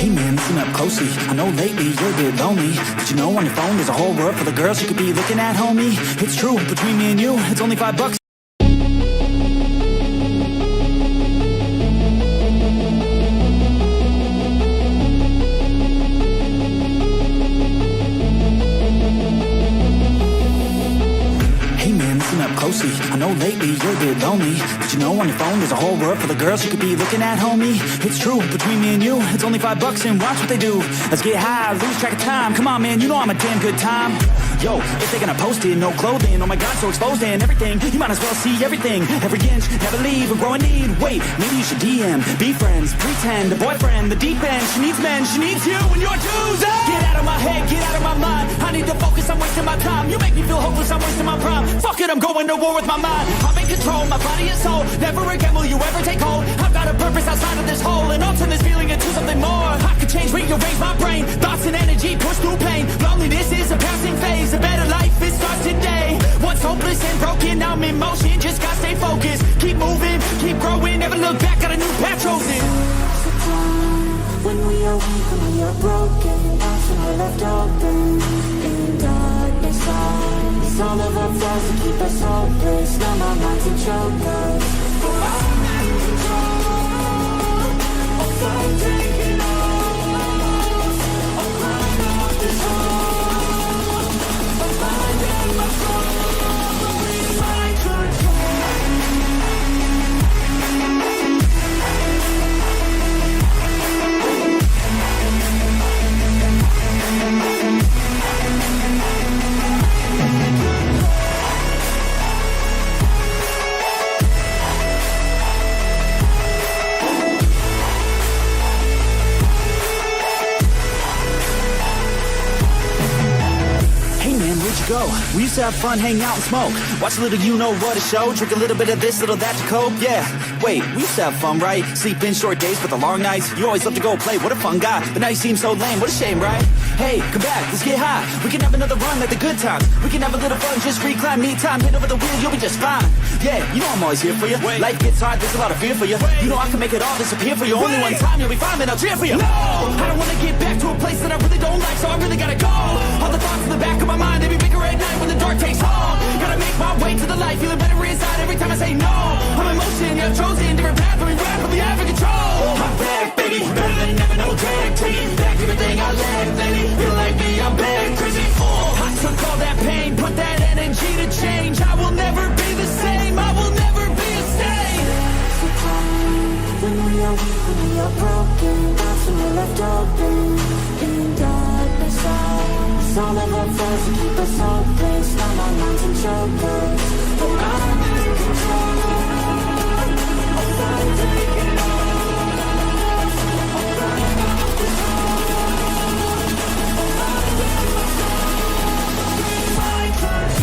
Hey man, listen up closely. I know lately you're a bit lonely, but you know on your phone there's a whole world full of girls you could be looking at, homie. It's true, between me and you, it's only $5. Closely. I know lately you're a bit lonely, but you know on your phone there's a whole world full of girls you could be looking at, homie. It's true, between me and you, it's only $5 and watch what they do. Let's get high, lose track of time. Come on man, you know I'm a damn good time. Yo, if they're gonna post it, no clothing, oh my god, so exposed and everything, you might as well see everything. Every inch, never leave, and grow a need. Wait, maybe you should DM, be friends, pretend, a boyfriend, the deep end. She needs men, she needs you and your dues. Get out of my head, get out of my mind. I need to focus, I'm wasting my time. You make me feel hopeless, I'm wasting my prime. Fuck it, I'm going to war with my mind. I'm in control, my body and soul. Never again will you ever take hold. I've got a purpose outside of this hole, and I'll turn this feeling into something more. I could change, rearrange my brain. Thoughts and energy push through pain. Loneliness is a passing phase. A better life, it starts today. Once hopeless and broken, now I'm in motion. Just gotta stay focused. Keep moving, keep growing. Never look back, got a new path chosen. When we are weak, when we are broken, options are left open. In darkness, it's all of our flaws to keep us hopeless. Now my minds and choke us. I'm in control of I'm taking off. I'm climbing off this hole. I'm finding my soul. It's my control. Go. We used to have fun, hang out and smoke. Watch a little you know what a show. Drink a little bit of this, little that to cope. Yeah, wait, we used to have fun, right? Sleep in short days but the long nights. You always love to go play, what a fun guy. But now you seem so lame, what a shame, right? Hey, come back, let's get high. We can have another run like the good times. We can have a little fun, just recline, me time. Hit over the wheel, you'll be just fine. Yeah, you know I'm always here for you. Life gets hard, there's a lot of fear for you. You know I can make it all disappear for you. Only one time, you'll be fine, man, I'll cheer for you. No, I don't wanna get back to a place that I really don't like, so I really gotta go. All the thoughts in the back of my mind, they be bigger at night when the dark takes hold. Gotta make my way to the light, feeling better inside every time I say no. I'm in motion, yeah, I've chosen different path, but we rapidly have in control. I'm back, baby, better than ever, no drag. Taking back everything I lacked lately. Feel like me, I'm back, crazy. I took all that pain, put that energy to change. I will never be the same, I will never be the same. When we are weak, when we are broken, options are left open. In darkness, it's all of our flaws to keep us hopeless. Now my minds and choke us, but I'm in control. I'm taking off. I'm running off this hole. I'm finding my soul. It's my control.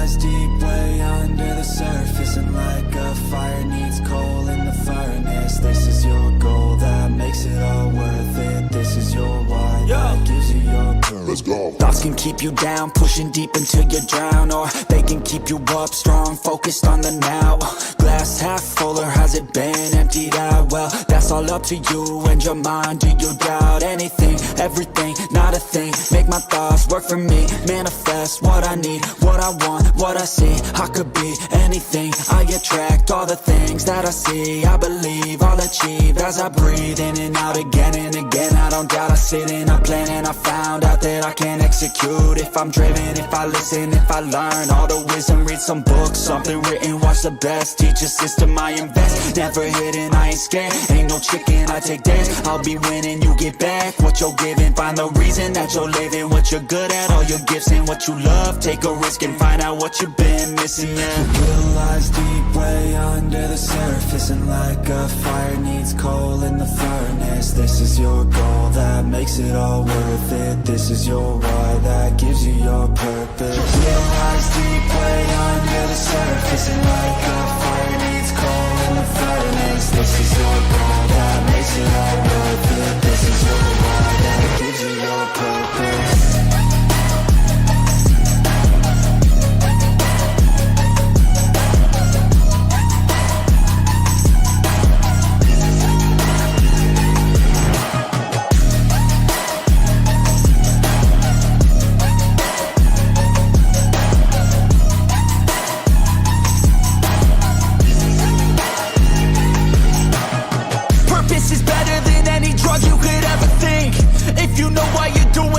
lies deep way under the surface, and like a fire needs coal in the furnace. This is your goal that makes it all worth it. This is your why that gives you your purpose. Let's go. Thoughts can keep you down, pushing deep until you drown, or they can keep you up strong, focused on the now. Glass half full, or has it been emptied out? Well, that's all up to you and your mind. Do you doubt anything, everything, not a thing? Make my thoughts work for me, manifest what I need, what I want, what I see. I could be anything, I attract all the things that I see. I believe I'll achieve as I breathe in and out again and again. I don't doubt, I sit and I plan, and I found out that I can execute if I'm driven, if I listen, if I learn all the wisdom. Read some books, something written, watch the best, teach a system I invest. Never hidden, I ain't scared, ain't no chicken, I take dares. I'll be winning, you get back what you're giving. Find the reason that you're living, what you're good at, all your gifts and what you love. Take a risk and find out what you've been missing. The will lies deep way under the surface, and like a fire needs coal in the furnace. This is your goal that makes it all worth it. This is your why that gives you your purpose. The will lies deep way under the surface, and like a fire needs coal in the furnace. This is your goal that makes it all worth it. This is your why that gives you your purpose.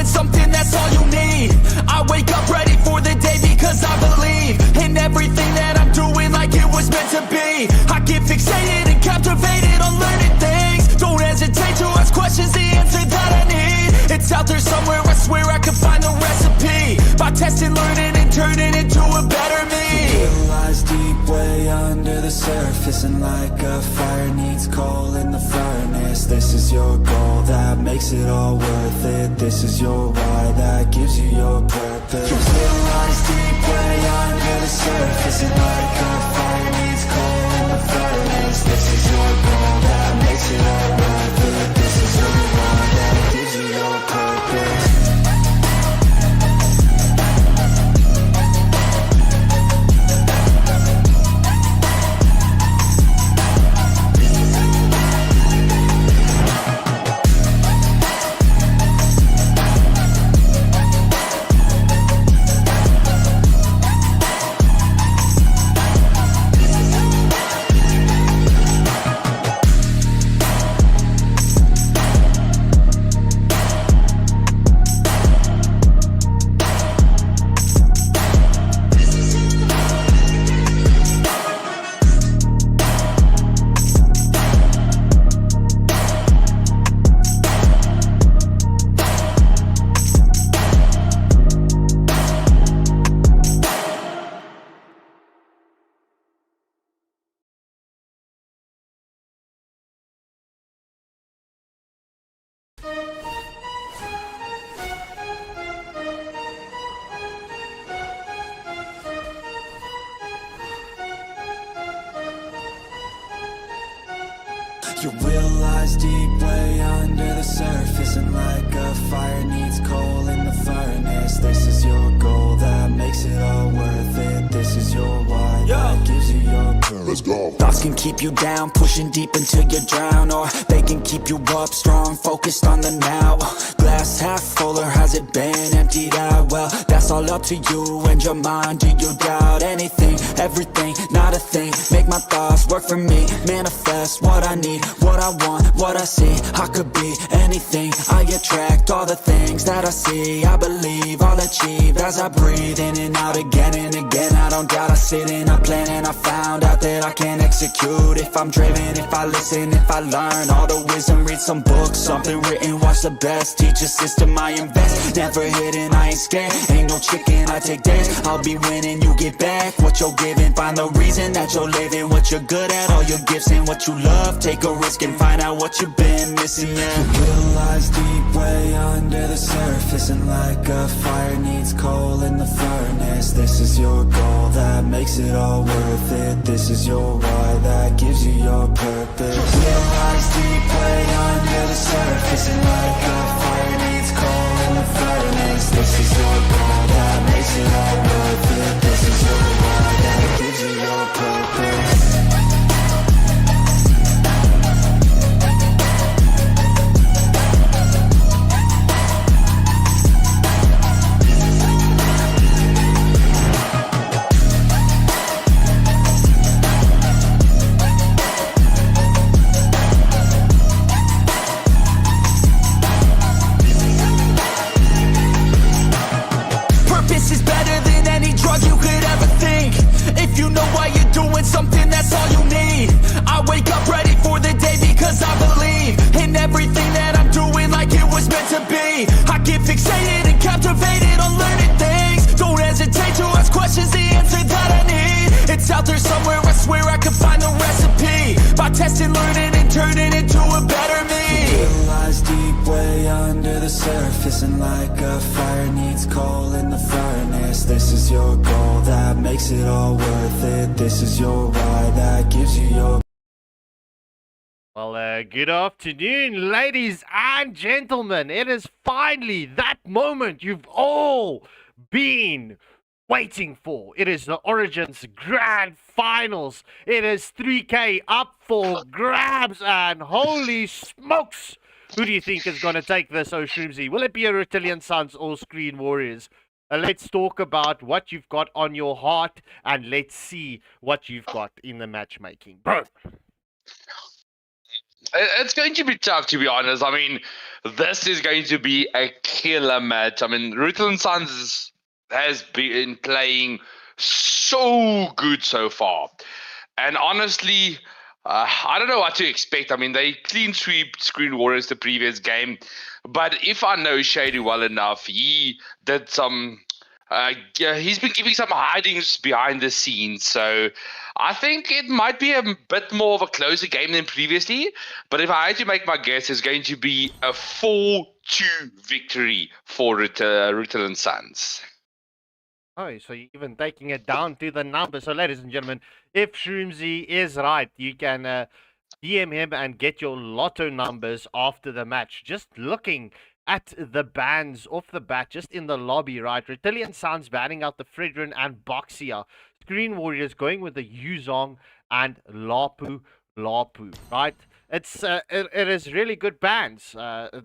Something, that's all you need. I wake up ready for the day because I believe in everything that I'm doing like it was meant to be. I get fixated and captivated on learning things. Don't hesitate to ask questions, the answer that I need. It's out there somewhere, I swear I can find the recipe. By testing, learning, and turning into a better me. The will lies deep way under the surface, and like a fire needs coal in the furnace. This is your goal that makes it all worth it. This is your why that gives you your purpose. The will lies deep way under the surface, and like a fire needs coal in the furnace. This is your goal that makes it all worth it. This is your why that gives you your purpose. Your will lies deep way under the surface, and like a fire needs coal in the furnace. This is your goal that makes it all worth it. This is your why that gives you your purpose. Let's go. Thoughts can keep you down, pushing deep until you drown, or they can keep you up strong, focused on the now. Glass half full, or has it been emptied out? Well, that's all up to you and your mind. Do you doubt anything, everything, not a thing? Make my thoughts work for me, manifest what I need, what I want, what I see. I could be anything, I attract all the things that I see. I believe I'll achieve as I breathe in and out again and again. I don't found out. I sit and I plan and I found out that I can execute. If I'm driven, if I listen, if I learn all the wisdom, read some books, something written, watch the best. Teach a system, I invest, never hidden, I ain't scared. Ain't no chicken, I take dares. I'll be winning, you get back what you're giving. Find the reason that you're living, what you're good at, all your gifts and what you love. Take a risk and find out what you've been missing, yeah. The will lies deep way under the surface, and like a fire needs coal in the furnace. This is your goal that makes it all worth it. This is your why that gives you your purpose. The will lies deep way under the surface, and like a fire needs coal in the furnace. This is your goal that makes it all worth it. This is your why that gives you your purpose. Something, that's all you need. I wake up ready for the day because I believe in everything that I'm doing like it was meant to be. I get fixated and captivated on learning things. Don't hesitate to ask questions, the answer that I need. It's out there somewhere, I swear I can find the recipe. By testing, learning, and turning into a better me. The will lies deep way under the surface, and like a fire needs coal in the furnace. This is your goal that makes it all worth it. This is your why that gives you your... Well, good afternoon, ladies and gentlemen. It is finally that moment you've all been waiting for. It is the Origins Grand Finals. It is 3K up for grabs, and holy smokes, who do you think is going to take this, Shroomsy? Will it be a Rutilant Sons or Screen Warriors? Let's talk about what you've got on your heart, and let's see what you've got in the matchmaking. Bro. It's going to be tough, to be honest. I mean, this is going to be a killer match. I mean, Rutilant Sons has been playing so good so far. And honestly, I don't know what to expect. I mean, they clean sweep Screen Warriors the previous game. But if I know Shady well enough, he did some... he's been giving some hidings behind the scenes. So I think it might be a bit more of a closer game than previously. But if I had to make my guess, it's going to be a 4-2 victory for Rutilant Sons. Oh, so you're even taking it down to the number. So, ladies and gentlemen, if Shroomsy is right, you can DM him and get your lotto numbers after the match. Just looking at the bans off the bat, just in the lobby, right? Rutilant Sons banning out the Fredrin and Boxia. Screen Warriors going with the Yuzong and Lapu, right? It is really good bans. The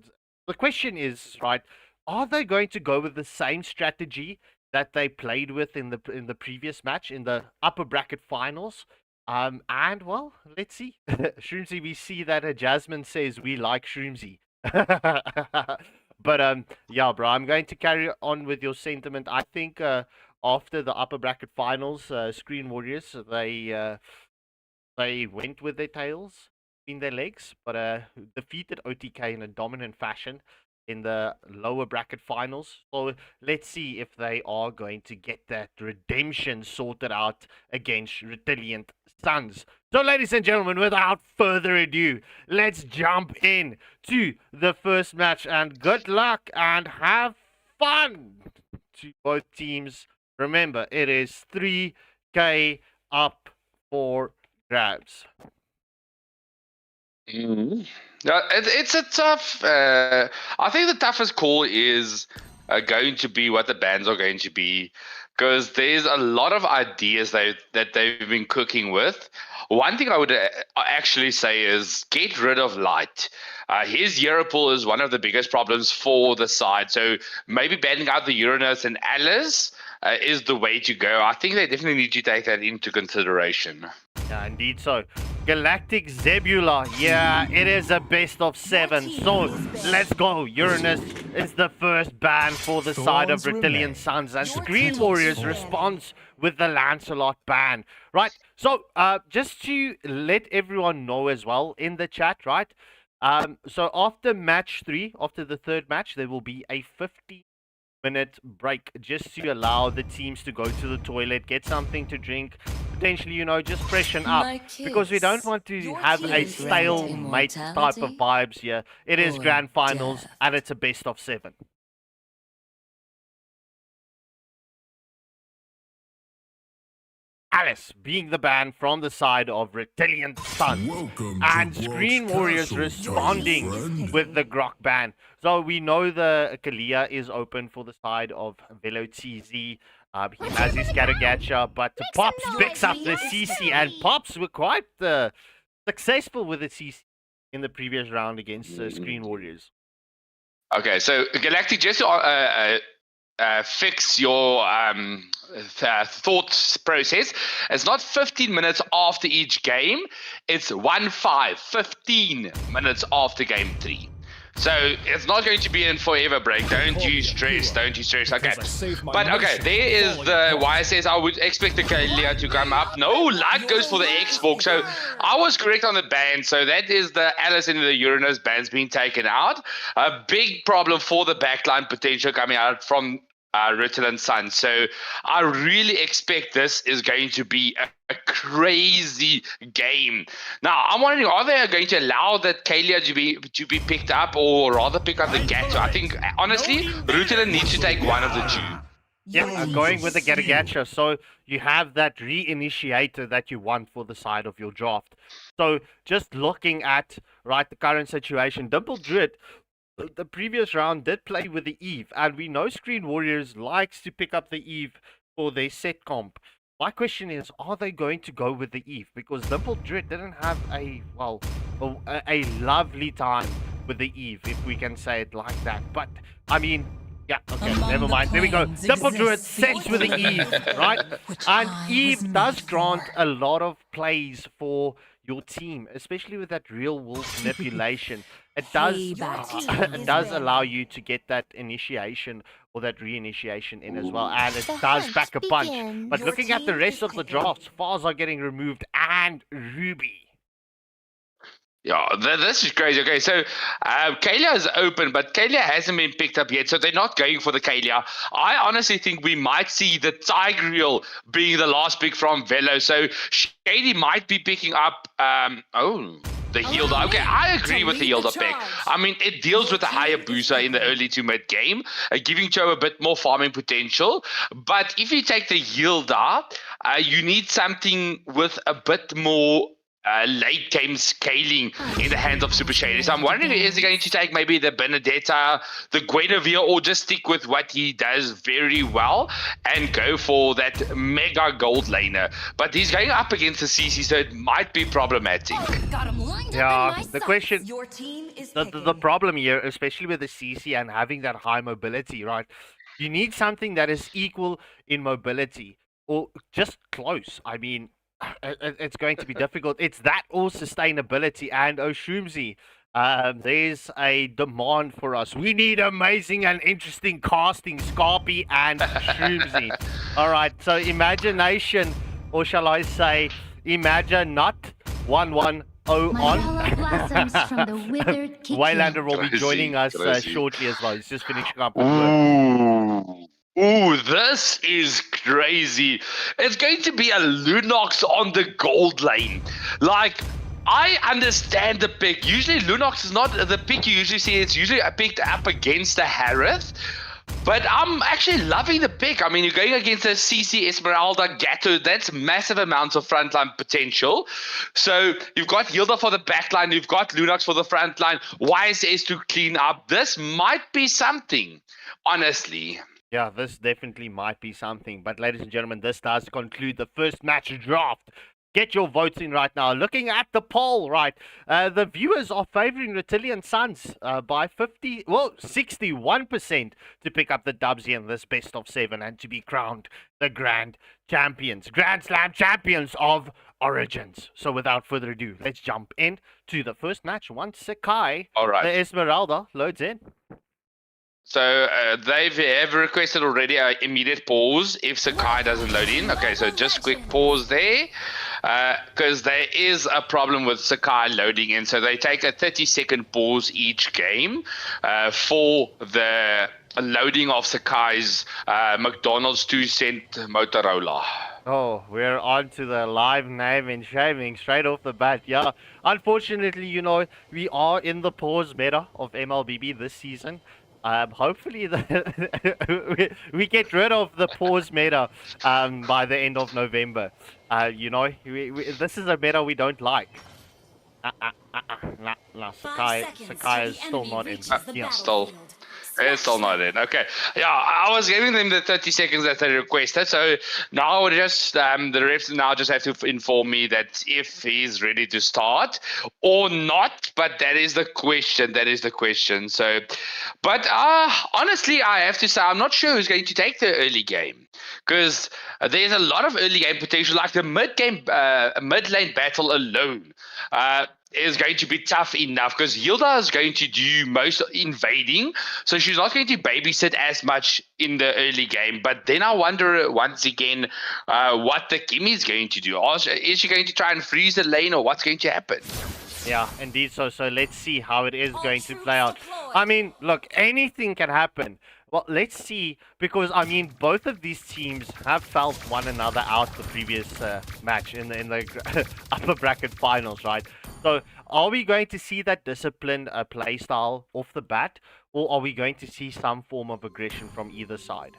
question is, right, are they going to go with the same strategy that they played with in the previous match in the upper bracket finals? And well, let's see. Shroomsy, we see that Jasmine says we like Shroomsy. But yeah, bro, I'm going to carry on with your sentiment. I think after the upper bracket finals, Screen Warriors, they went with their tails in their legs, but defeated OTK in a dominant fashion in the lower bracket finals. So let's see if they are going to get that redemption sorted out against Rutilant Sons. So, ladies and gentlemen, without further ado, let's jump in to the first match, and good luck and have fun to both teams. Remember, it is 3K up for grabs. Yeah, it's a tough. I think the toughest call is going to be what the bans are going to be, because there's a lot of ideas that they've been cooking with. One thing I would actually say is get rid of Light. His Europool is one of the biggest problems for the side. So maybe banning out the Uranus and Alice is the way to go. I think they definitely need to take that into consideration. Yeah, indeed so. Galactic Zebula. Yeah, it is a best of 7. So let's go. Uranus is the first ban for the side of Rutilant Sons, and Screen Warriors responds with the Lancelot ban. Right. So just to let everyone know as well in the chat, right? So after match 3, after the third match, there will be a 50-minute break just to allow the teams to go to the toilet, get something to drink, potentially, you know, just freshen up, because we don't want to have a stalemate type of vibes here. It is grand finals and it's a best of 7. Alice being the ban from the side of Rutilant Sons, and Screen Warriors responding with the Grok ban. So we know the Kalia is open for the side of Velo TZ. He has his Garagacha, but Pops picks up the CC, and Pops were quite successful with the CC in the previous round against Screen Warriors. Okay, so Galactic, just to fix your thought process. It's not 15 minutes after each game. It's 15 minutes after game 3. So it's not going to be a forever break. Don't you stress. Okay. But okay, there is the YSS. I would expect the Kalia to come up. No, Light goes for the Xbox. So I was correct on the ban. So that is the Alice and the Uranus bans being taken out. A big problem for the backline potential coming out from Rutilant Sons. So I really expect this is going to be a crazy game. Now I'm wondering, are they going to allow that Kalia to be picked up, or rather pick up the Gacha? I think honestly Rutilant needs to take one of the two. Yeah, I'm going with the Garagacha. So you have that reinitiator that you want for the side of your draft. So just looking at the current situation, Dimple Druid, the previous round did play with the Eve, and we know Screen Warriors likes to pick up the Eve for their set comp. My question is, are they going to go with the Eve? Because Dimple Druid didn't have a lovely time with the Eve, if we can say it like that. But I mean, yeah, okay, never mind. There we go. Dimple Druid sets with the Eve, right? And Eve does grant a lot of plays for your team, especially with that real wolf manipulation. It does allow you to get that initiation or that reinitiation in as well, and it does back a punch. But looking at the rest of the drafts, Fars are getting removed, and Ruby. Yeah, this is crazy. Okay, so Kalia is open, but Kalia hasn't been picked up yet, so they're not going for the Kalia. I honestly think we might see the Tigreal being the last pick from Velo, so Shady might be picking up, the Healder. Okay, I agree with the Healder pick. I mean, it deals with a higher booster in the early to mid game, giving Cho a bit more farming potential. But if you take the Healder, you need something with a bit more late game scaling in the hands of Super Shady. So I'm wondering, is he going to take maybe the Benedetta, the Guinevere, or just stick with what he does very well and go for that mega gold laner? But he's going up against the CC, so it might be problematic. Yeah, the question, the problem here, especially with the CC and having that high mobility, right? You need something that is equal in mobility or just close. I mean, it's going to be difficult. It's that or sustainability. And Oshumzi, there's a demand for us. We need amazing and interesting casting, Scarpy and Oshumzi. All right, so imagination, or shall I say, imagine not 1-1-0 on. Waylander will be joining us shortly as well. He's just finishing up with work. Ooh, this is crazy. It's going to be a Lunox on the gold lane. Like, I understand the pick. Usually Lunox is not the pick you usually see. It's usually picked up against the Harith. But I'm actually loving the pick. I mean, you're going against a CC, Esmeralda, Gato. That's massive amounts of frontline potential. So you've got Hilda for the backline. You've got Lunox for the frontline. YSS to clean up. This might be something, honestly. Yeah, this definitely might be something. But ladies and gentlemen, this does conclude the first match draft. Get your votes in right now. Looking at the poll, right, the viewers are favoring Rutilant Sons by 61% to pick up the dubs in this best of 7 and to be crowned the Grand Slam champions of Origins. So without further ado, let's jump in to the first match. Once Sakai, All right. the Esmeralda, loads in. So they have requested already an immediate pause if Sakai doesn't load in. Okay, so just quick pause there because there is a problem with Sakai loading in. So they take a 30-second pause each game for the loading of Sakai's McDonald's 2-cent Motorola. Oh, we're on to the live name and shaming straight off the bat. Yeah, unfortunately, you know, we are in the pause meta of MLBB this season. Hopefully we get rid of the pause meta by the end of November. You know, this is a meta we don't like. Nah, Sakai is still not in. Yeah. It's still not in. Okay. Yeah, I was giving them the 30 seconds that they requested. So now just the refs now just have to inform me that if he's ready to start or not. But that is the question. That is the question. So, but honestly, I have to say I'm not sure who's going to take the early game because there's a lot of early game potential, like the mid lane battle alone. Is going to be tough enough because Hilda is going to do most invading, so she's not going to babysit as much in the early game. But then I wonder once again what the Kimmy is going to do. Is she going to try and freeze the lane, or what's going to happen? Yeah, indeed. So let's see how it is going to play out. I mean, look, anything can happen. Well, let's see, because I mean, both of these teams have felt one another out the previous match in the upper bracket finals, right? So, are we going to see that disciplined play style off the bat, or are we going to see some form of aggression from either side?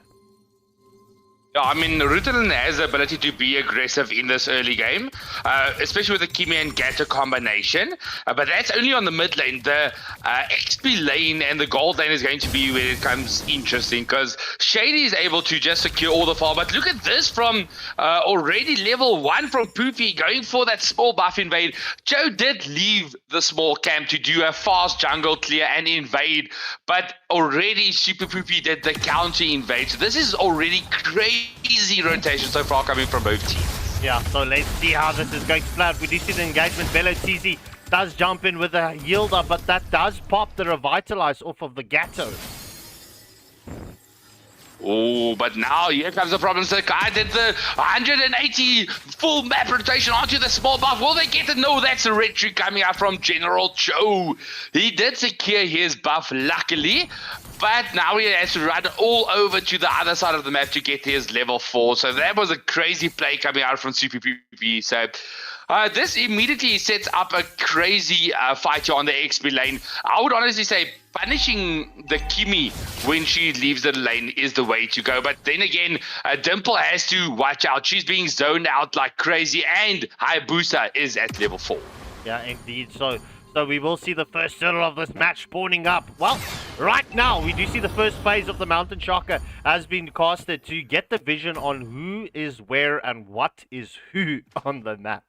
Yeah, I mean, Rutilant has the ability to be aggressive in this early game, especially with the Kimi and Gato combination. But that's only on the mid lane. The XP lane and the gold lane is going to be where it comes interesting, because Shady is able to just secure all the farm. But look at this from already level 1 from Poopy going for that small buff invade. Joe did leave the small camp to do a fast jungle clear and invade, but already Super Poopy did the counter invade. So this is already crazy rotation so far coming from both teams. Yeah, so let's see how this is going to play out. We do see the engagement. Velo TZ does jump in with a yielder, but that does pop the revitalize off of the Gato. Oh, but now here comes the problem. Sakai did the 180 full map rotation onto the small buff. Will they get it? No, that's a retry coming out from General Joe. He did secure his buff, luckily. But now he has to run all over to the other side of the map to get his level 4. So that was a crazy play coming out from Super PvP. So this immediately sets up a crazy fight here on the XP lane. I would honestly say punishing the Kimi when she leaves the lane is the way to go. But then again, Dimple has to watch out. She's being zoned out like crazy, and Hayabusa is at level 4. Yeah, indeed. So we will see the first turtle of this match spawning up. Well, right now, we do see the first phase of the Mountain Shocker has been casted to get the vision on who is where and what is who on the map.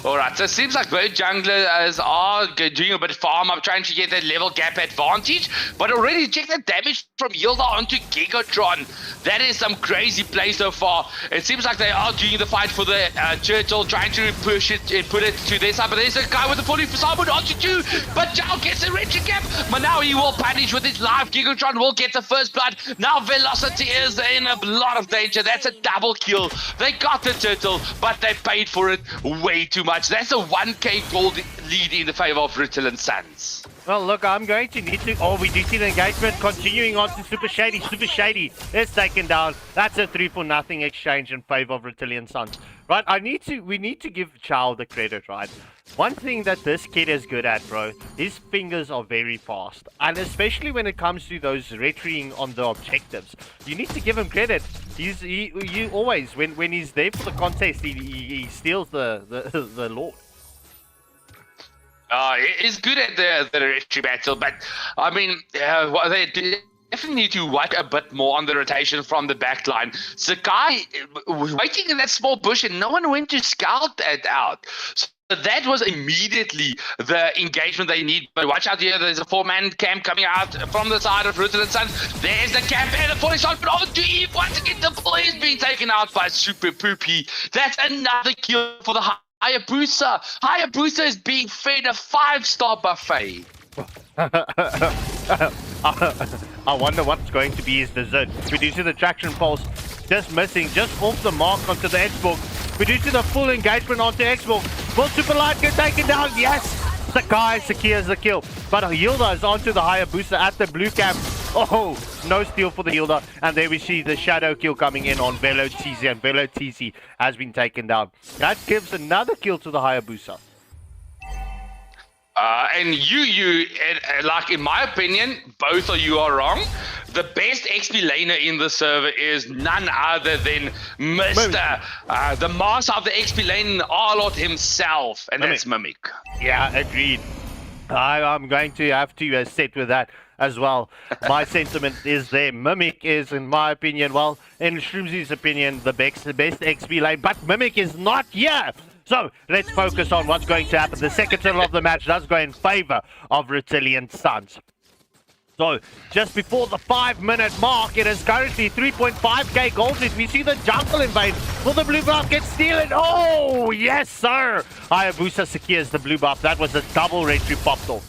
Alright, so it seems like both junglers are doing a bit of farm up, trying to get that level gap advantage. But already check the damage from Hilda onto Gigatron. That is some crazy play so far. It seems like they are doing the fight for the turtle, trying to push it and put it to their side. But there's a guy with a fully Sabu onto 2. But Zhao gets a retry gap. But now he will punish with his life. Gigatron will get the first blood. Now Velocity is in a lot of danger. That's a double kill. They got the turtle, but they paid for it way too much. That's a 1k gold lead in the favor of Rutilant Suns. Well, look, I'm going to need to... Oh, we do see the engagement continuing on to Super Shady. Super Shady is taken down. That's a 3-for-0 exchange in favor of Rutilant Suns. Right, we need to give Chow the credit, right? One thing that this kid is good at, bro, his fingers are very fast. And especially when it comes to those retreating on the objectives. You need to give him credit. You always, when he's there for the contest, he steals the Lord. He's good at the retry battle, but I mean, they definitely need to watch a bit more on the rotation from the backline. Sakai was waiting in that small bush and no one went to scout that out. that was immediately the engagement they need. But watch out here, there's a 4-man camp coming out from the side of Rutilant Suns. There's the camp and the 40 shot, but onto Eve. Once again, the play is being taken out by Super Poopy. That's another kill for the Hayabusa. Hayabusa is being fed a 5-star buffet. I wonder what's going to be his dessert. We do see the traction pulse just missing, just off the mark onto the Xbox. We do see the full engagement onto Xbox. Will Super Light get taken down? Yes! Sakai secures the kill. But Hilda is onto the Hayabusa at the blue camp. Oh, no steal for the Hilda. And there we see the shadow kill coming in on Velo TC, and Velo TC has been taken down. That gives another kill to the Hayabusa. And like, in my opinion, both of you are wrong. The best XP laner in the server is none other than Mr. The master of the XP lane, Arlot himself, and that's Mimic. Yeah, agreed. I'm going to have to sit with that as well. My sentiment is there. Mimic is, in my opinion, well, in Shroomsy's opinion, the best XP lane, but Mimic is not here. So let's focus on what's going to happen. The second turtle of the match does go in favor of Rutilant Suns. So just before the 5-minute mark, it is currently 3.5k gold lead. We see the jungle invade. Will the blue buff get stealing? Oh, yes, sir. Hayabusa secures the blue buff. That was a double red tree popped off.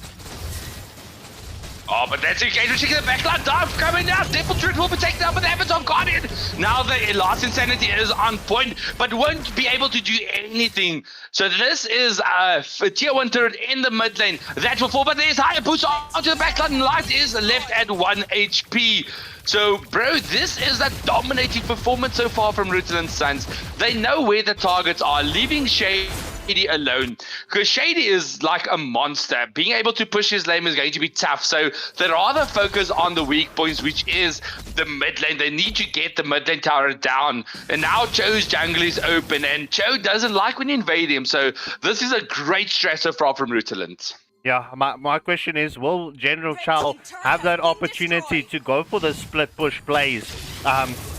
Oh, but that's engagement. Check the backline dive coming down. Devil Druid will be taken down by the Avatar Guardian. Now the last insanity is on point, but won't be able to do anything. So this is a tier 1 turret in the mid lane. That will fall, but there's Hayabusa onto the backline. Light is left at 1 HP. So, bro, this is a dominating performance so far from Rutilant Suns. They know where the targets are, leaving Shady alone, because Shady is like a monster. Being able to push his lane is going to be tough, so they rather focus on the weak points, which is the mid lane. They need to get the mid lane tower down, and now Cho's jungle is open, and Cho doesn't like when you invade him, so this is a great strat so far from Rutilant. Yeah, my question is, will General Chow have that opportunity to go for the split push plays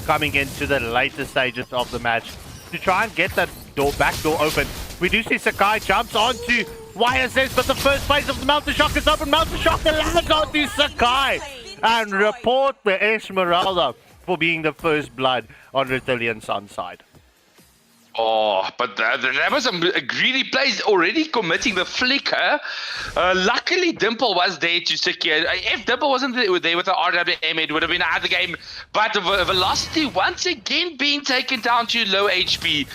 coming into the later stages of the match to try and get that back door open? We do see Sakai jumps onto YSS, but the first phase of the Mountain Shock is open. Mountain Shock lands onto Sakai and report the Esmeralda for being the first blood on Rutilant Sun's side. Oh, but that was a greedy play, already committing the flicker. Luckily, Dimple was there to secure. If Dimple wasn't there with the RWM, it would have been another game. But Velocity once again being taken down to low HP.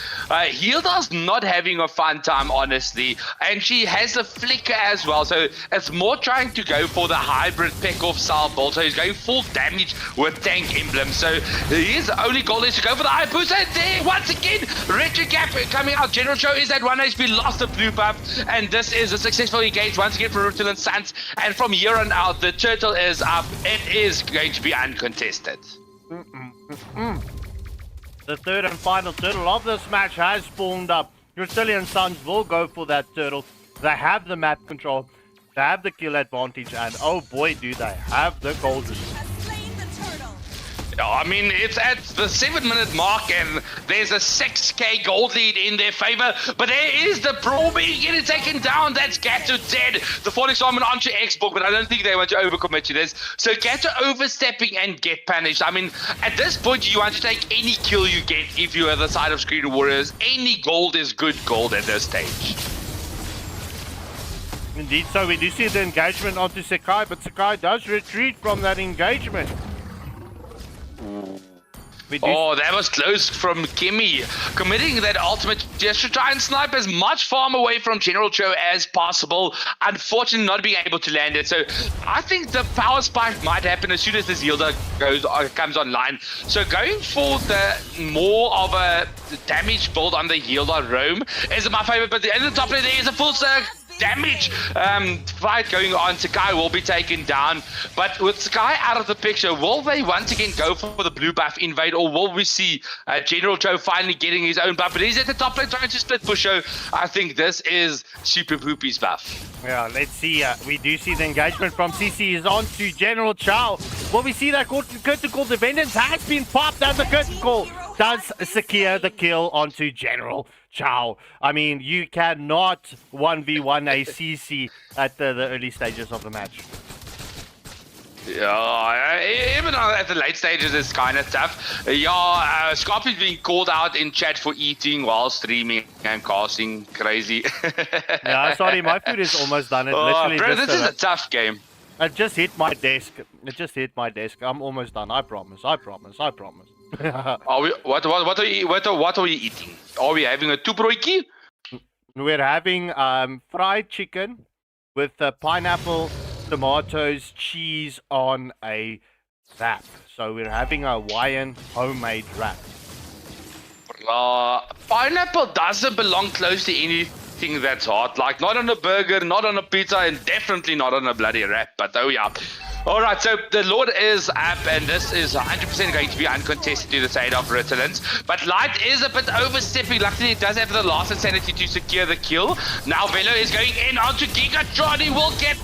Hilda's not having a fun time, honestly. And she has a flicker as well. So it's more trying to go for the hybrid pick-off style build. So he's going full damage with tank emblem. So his only goal is to go for the Hayabusa. There, once again, Retro Gap coming out. General Show is at 1 HP, lost the blue buff, and this is a successful engage once again for Rutilant Suns. And from here on out, the turtle is up. It is going to be uncontested. The third and final turtle of this match has spawned up. Rutilant Suns will go for that turtle. They have the map control, they have the kill advantage, and oh boy, do they have the gold lead. I mean, it's at the 7-minute mark, and there's a 6k gold lead in their favor. But there is the Brawl being getting taken down. That's Gato dead. The falling Simon onto Xbox, but I don't think they want to overcommit to this. So Gato overstepping and get punished. I mean, at this point, you want to take any kill you get if you are the side of Screen Warriors. Any gold is good gold at this stage. Indeed, so we do see the engagement onto Sakai, but Sakai does retreat from that engagement. Oh, that was close from Kimmy, committing that ultimate just to try and snipe as much farm away from General Cho as possible. Unfortunately, not being able to land it. So I think the power spike might happen as soon as this Hilda comes online. So going for the more of a damage build on the Hilda roam is my favorite. But in the top lane, there is a full circle damage fight going on. Sakai will be taken down, but with Sakai out of the picture, will they once again go for the blue buff invade, or will we see General Joe finally getting his own buff? But he's at the top lane trying to split push. So I think this is Super Poopy's buff. Yeah, let's see. We do see the engagement from CC is on to General Chow. Will we see that curtain call? The vengeance has been popped as a curtain call. does secure the kill onto General Chow. I mean, you cannot 1v1 a CC at the early stages of the match. Yeah, even at the late stages, it's kind of tough. Yeah, Scorpion's being called out in chat for eating while streaming and casting. Crazy. Yeah, sorry, my food is almost done. It Oh, literally bro, just this is a tough game. it just hit my desk. It just hit my desk. I'm almost done. I promise. I promise. I promise. Are we? What are we eating? Are we having a tuproiki? We're having fried chicken with pineapple, tomatoes, cheese on a wrap. So we're having a Hawaiian homemade wrap. Pineapple doesn't belong close to anything that's hot. Like, not on a burger, not on a pizza, and definitely not on a bloody wrap. But oh yeah. Alright, so the Lord is up, and this is 100% going to be uncontested to the side of Rutilant. But Light is a bit overstepping. Luckily, it does have the last insanity to secure the kill. Now Velo is going in onto Gigatron. He will get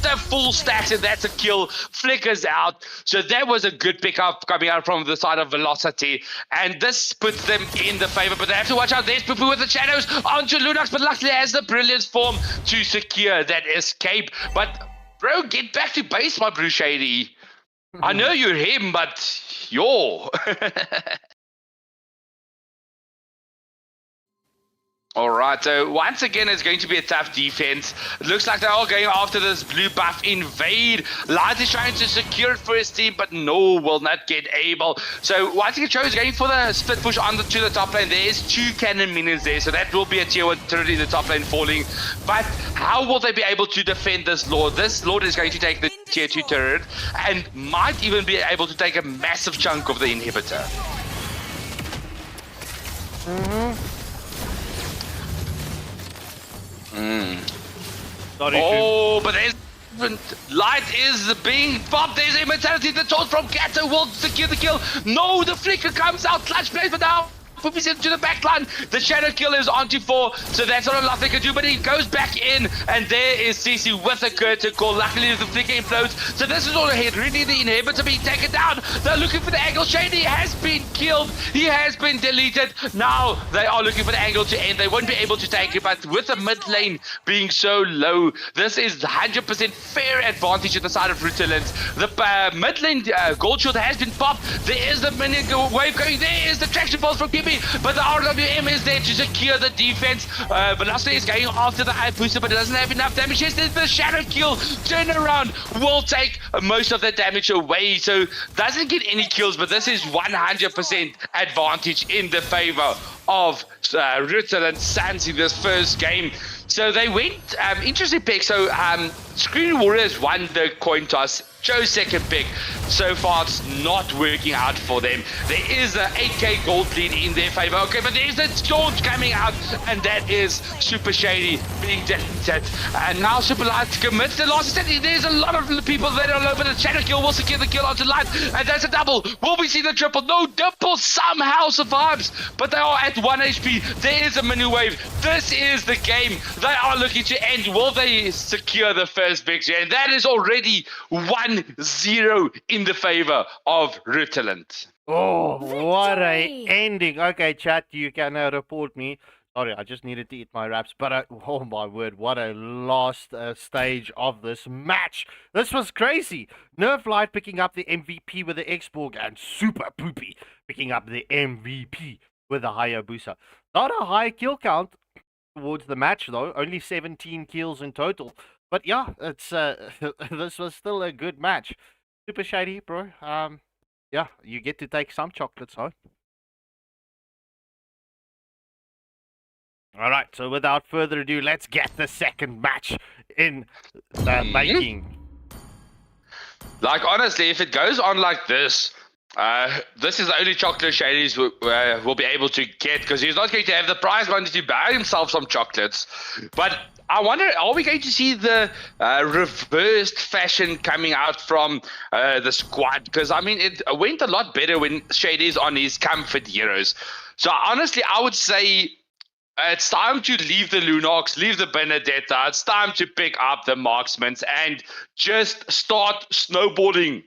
the full stacks, and that's a kill. Flickers out. So that was a good pickup coming out from the side of Velocity, and this puts them in the favor. But they have to watch out. There's Pupu with the shadows onto Lunox, but luckily has the brilliance form to secure that escape. But bro, get back to base, my Blue Shady. I know you're him, but you're. Alright, so once again, it's going to be a tough defense. It looks like they're all going after this blue buff invade. Light is trying to secure it for his team, but no, will not get able. So once again, Cho is going for the split push on to the top lane. There is 2 cannon minions there, so that will be a tier 1 turret in the top lane falling. But how will they be able to defend this Lord? This Lord is going to take the tier 2 turret and might even be able to take a massive chunk of the inhibitor. Sorry, Oh, but there's Light is being popped. There's immortality. The toast from Gato will secure the kill. No, the flicker comes out. Clutch plays, but now Poopy's into the back line. The shadow kill is onto 4, so that's not a lot they can do, but he goes back in, and there is CC with a curtain call. Luckily, the flicker implodes, so this is all ahead. Really, the inhibitor being taken down. They're looking for the angle. Shady has been killed. He has been deleted. Now they are looking for the angle to end. They won't be able to take it, but with the mid lane being so low, this is 100% fair advantage at the side of Rutilant. The mid lane gold shield has been popped. There is the minion wave going. There is the traction pulse from Kimmy, but the RWM is there to secure the defense. Velocity is going after the eye booster, but it doesn't have enough damage. Yes, there's the shadow kill. Turnaround will take most of the damage away, so doesn't get any kills, but this is 100% advantage in the favor of Rutilant Sans in this first game. So they went interesting pick. So Screen Warriors won the coin toss. Joe's second pick. So far, it's not working out for them. There is a 8k gold lead in their favor. Okay, but there's a George coming out, and that is Super Shady being deleted. And now Super Light commits the last set. There's a lot of people that are low, but the Shadow kill will secure the kill onto Light, and that's a double. Will we see the triple? No, Dimple somehow survives, but they are at 1 HP. There is a mini wave. This is the game they are looking to end. Will they secure the first victory? And that is already 1-0 in the favor of Rutilant. Oh, what a Victory! ending. Okay, chat, you can report me. Sorry, I just needed to eat my wraps, but oh my word, what a last stage of this match. This was crazy. Nerf Light picking up the MVP with the X-Borg, and Super Poopy picking up the MVP with the Hayabusa. Not a high kill count towards the match, though. Only 17 kills in total. But yeah, it's this was still a good match. Super Shady, bro. Yeah, you get to take some chocolates home. All right, so without further ado, let's get the second match in the making. Like, honestly, if it goes on like this is the only chocolate Shadys will be able to get, because he's not going to have the prize money to buy himself some chocolates. But I wonder, are we going to see the reversed fashion coming out from the squad? Because, I mean, it went a lot better when Shady's on his comfort heroes. So, honestly, I would say it's time to leave the Lunox, leave the Benedetta. It's time to pick up the Marksmans and just start snowboarding.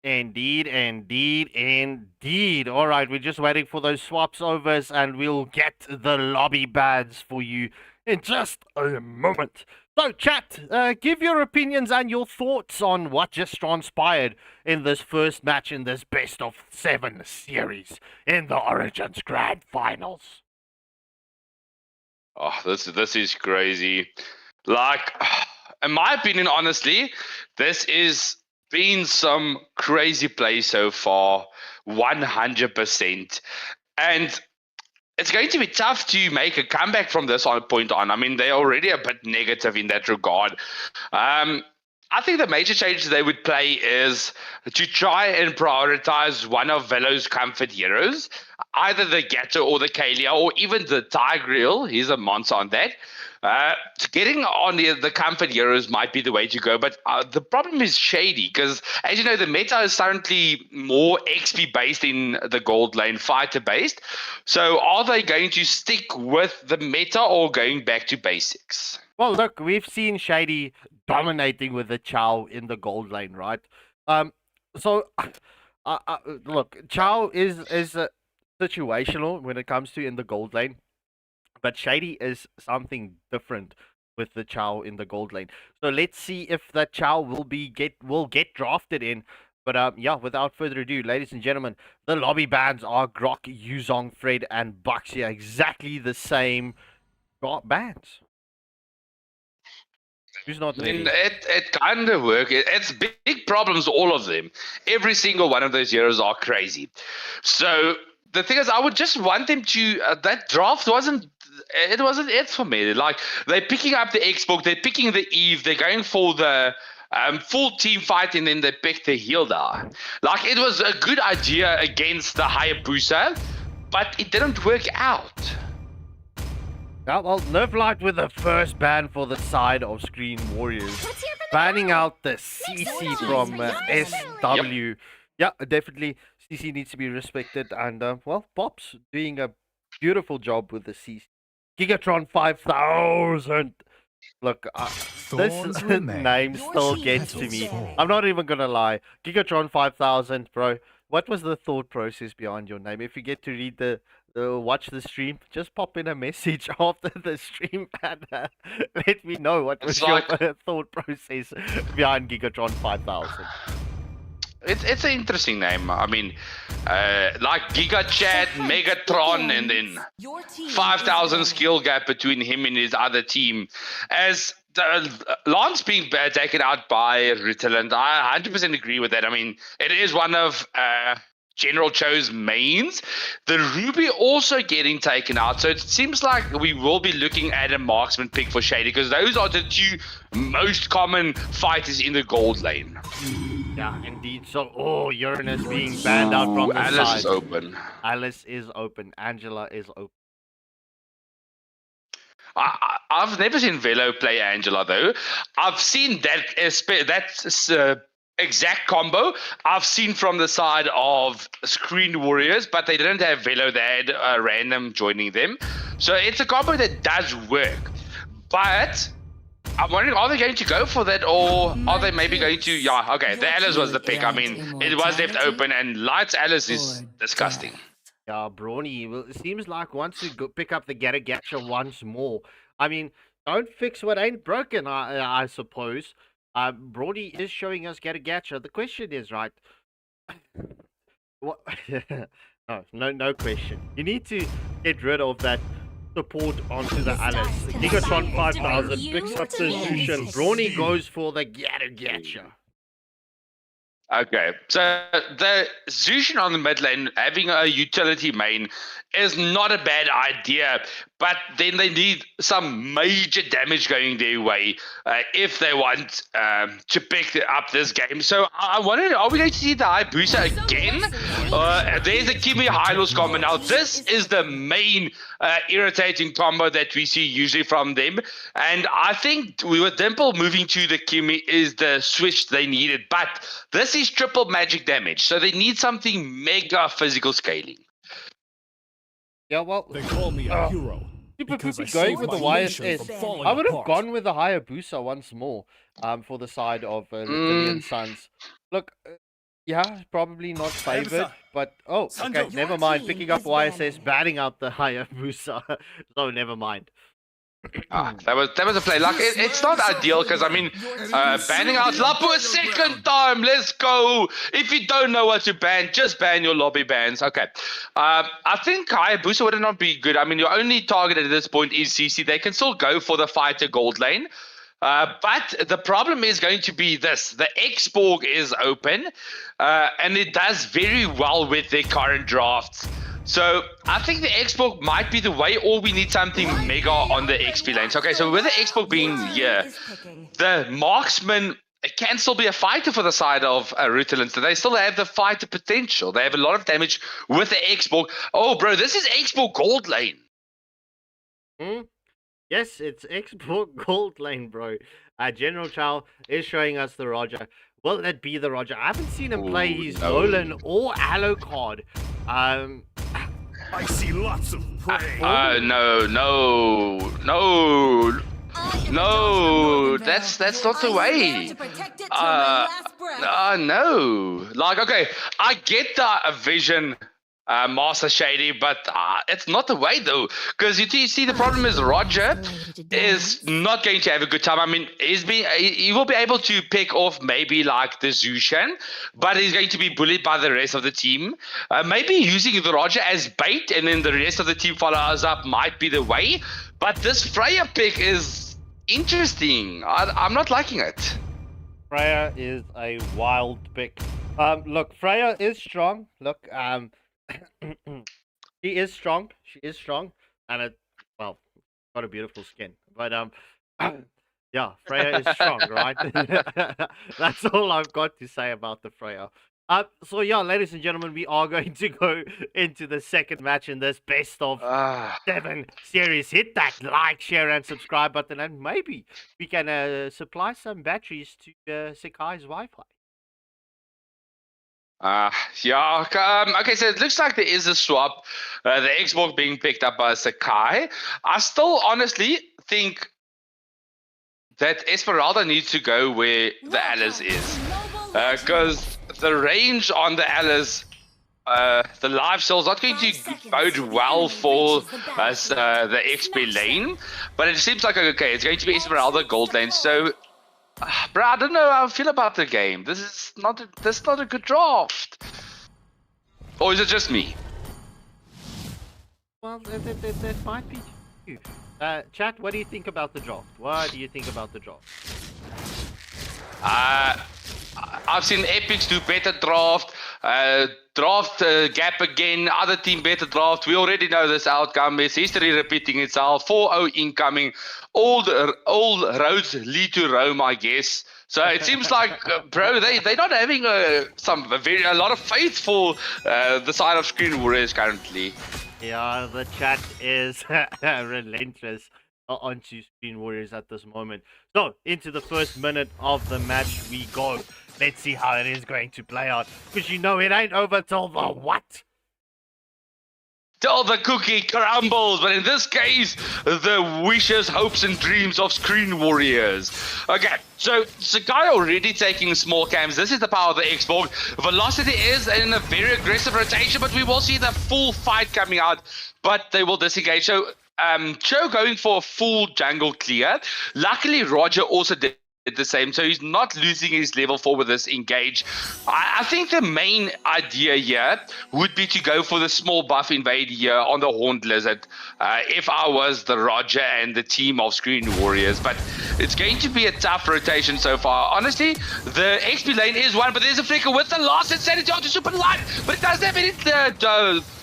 Indeed, indeed, indeed. All right, we're just waiting for those swaps overs, and we'll get the lobby bands for you in just a moment. So, chat, give your opinions and your thoughts on what just transpired in this first match in this best of 7 series in the Origins Grand Finals. Oh, this is crazy. Like, in my opinion, honestly, this is been some crazy play so far, 100%. And it's going to be tough to make a comeback from this point on. I mean, they're already a bit negative in that regard. I think the major change they would play is to try and prioritize one of Velo's comfort heroes, either the Gato or the Kalia, or even the Tigreal. He's a monster on that. Getting on the comfort heroes might be the way to go, but the problem is Shady, because as you know, the meta is currently more XP based in the gold lane, fighter based. So are they going to stick with the meta or going back to basics? Well, look, we've seen Shady dominating with the Chow in the gold lane, right? So, look, Chow is situational when it comes to in the gold lane, but Shady is something different with the Chow in the gold lane. So let's see if that Chow will get drafted in. But yeah, without further ado, ladies and gentlemen, the lobby bans are Grok, Yuzong, Fred, and Buxia, exactly the same bans. Who's not I mean, ready? it kind of works. It's big problems, all of them. Every single one of those heroes are crazy. So the thing is, I would just want them to. That draft wasn't it for me. Like, they're picking up the X-Book, they're picking the Eve, they're going for the full team fight, and then they pick the Hilda. Like, it was a good idea against the Hayabusa, but it didn't work out. Yeah, well, Nerflight with the first ban for the side of Screen Warriors. Banning out the CC from SW. Yeah, definitely. CC needs to be respected. And, well, Pops doing a beautiful job with the CC. Gigatron 5000. Look, this name still gets to me. I'm not even going to lie. Gigatron 5000, bro. What was the thought process behind your name? If you get to read watch the stream, just pop in a message after the stream and let me know what was your thought process behind Gigatron 5000. It's an interesting name. I mean, like Giga Chat, Megatron, and then 5,000 skill gap between him and his other team. As Lance being taken out by Rutilant, I 100% agree with that. I mean, it is one of General Cho's mains. The Ruby also getting taken out. So it seems like we will be looking at a marksman pick for Shady, because those are the two most common fighters in the gold lane. Yeah, indeed. So, Uranus being banned out from the Alice side. is open. Alice is open. Angela is open. I've never seen Velo play Angela, though. I've seen that exact combo I've seen from the side of Screen Warriors, but they didn't have Velo. They had random joining them. So it's a combo that does work. But I'm wondering, are they going to go for that, or are they maybe going to... Yeah, okay, the Alice was the pick. I mean, it was left open, and Light's Alice is disgusting. Yeah, Brawny, well, it seems like wants to pick up the Gacha once more. I mean, don't fix what ain't broken, I suppose. Brawny is showing us Gacha. The question is, right... what? No question. You need to get rid of that support onto the Alice. Gigatron 5000 picks up the Zushan. Brawny goes for the Gacha. Okay, so the Zushan on the mid lane having a utility main is not a bad idea, but then they need some major damage going their way if they want to pick up this game. So I wonder, are we going to see the Hayabusa again? There's a Kimi Hylos combo. Now, this is the main irritating combo that we see usually from them. And I think with Dimple moving to the Kimi is the switch they needed. But this is triple magic damage, so they need something mega physical scaling. Yeah, well, they call me a hero. Going with the YSS. I would have gone with the Hayabusa once more for the side of Rutilant Sons. Look, Yeah, probably not favored, Hayabusa. but oh, okay, Sanjo. never Your mind. team Picking up has YSS, been- batting out the Hayabusa. So never mind. That was a play. Like it's not ideal because I mean, banning out Lapu a second time. Let's go. If you don't know what to ban, just ban your lobby bans. Okay. I think Hayabusa would not be good. I mean, your only target at this point is CC. They can still go for the fighter gold lane. But the problem is going to be this. The X-Borg is open, and it does very well with their current drafts. So I think the X-Borg might be the way, or we need something mega on the XP lanes. Okay, so with the X-Borg being here, the marksman can still be a fighter for the side of Rutilant. So they still have the fighter potential. They have a lot of damage with the X-Borg. Oh, bro, this is X-Borg gold lane. Hmm? Yes, it's export gold lane, bro. General Chow is showing us the Roger. Will it be the Roger? I haven't seen him play Ooh, his no. Nolan or Alucard. I see lots of prey. No, that's not the way. No. Like, okay, I get the vision, Master Shady, but it's not the way though. Because you see, the problem is Roger is not going to have a good time. I mean, he will be able to pick off maybe like the Zushan, but he's going to be bullied by the rest of the team. Maybe using the Roger as bait and then the rest of the team follows up might be the way. But this Freya pick is interesting. I'm not liking it. Freya is a wild pick. Look, Freya is strong. Look, she is strong. She is strong, and well, got a beautiful skin. But yeah, Freya is strong, right? That's all I've got to say about the Freya. So yeah, ladies and gentlemen, we are going to go into the second match in this best of 7 series. Hit that like, share, and subscribe button, and maybe we can supply some batteries to Sekai's Wi-Fi. Yeah. Okay, so it looks like there is a swap. The Xbox being picked up by Sakai. I still honestly think that Esmeralda needs to go where the Alice is. Because the range on the Alice, the live cell is not going to bode well for us, the XP lane. But it seems like, okay, it's going to be Esmeralda gold lane. So, bro, I don't know how I feel about the game. This is not a good draft. Or is it just me? Well, that might be you. Chat, what do you think about the draft? What do you think about the draft? I've seen Epics do better draft. Draft gap again. Other team better draft. We already know this outcome. It's history repeating itself. 4-0 incoming. All roads lead to Rome, I guess. So it seems like, bro, they're not having a lot of faith for the side of Screen Warriors currently. Yeah, the chat is relentless onto Screen Warriors at this moment. So, into the first minute of the match we go. Let's see how it is going to play out. Because you know it ain't over till the what? Till the cookie crumbles, but in this case, the wishes, hopes, and dreams of Screen Warriors. Okay, so Sakai already taking small cams. This is the power of the Xbox. Velocity is in a very aggressive rotation, but we will see the full fight coming out, but they will disengage. So, Cho going for a full jungle clear. Luckily, Roger also did the same, so he's not losing his level 4 with this engage. I think the main idea here would be to go for the small buff invade here on the Horned Lizard if I was the Roger and the team of Screen Warriors, but it's going to be a tough rotation so far. Honestly, the XP lane is one, but there's a flicker with the last insanity onto Super Light, but it doesn't have any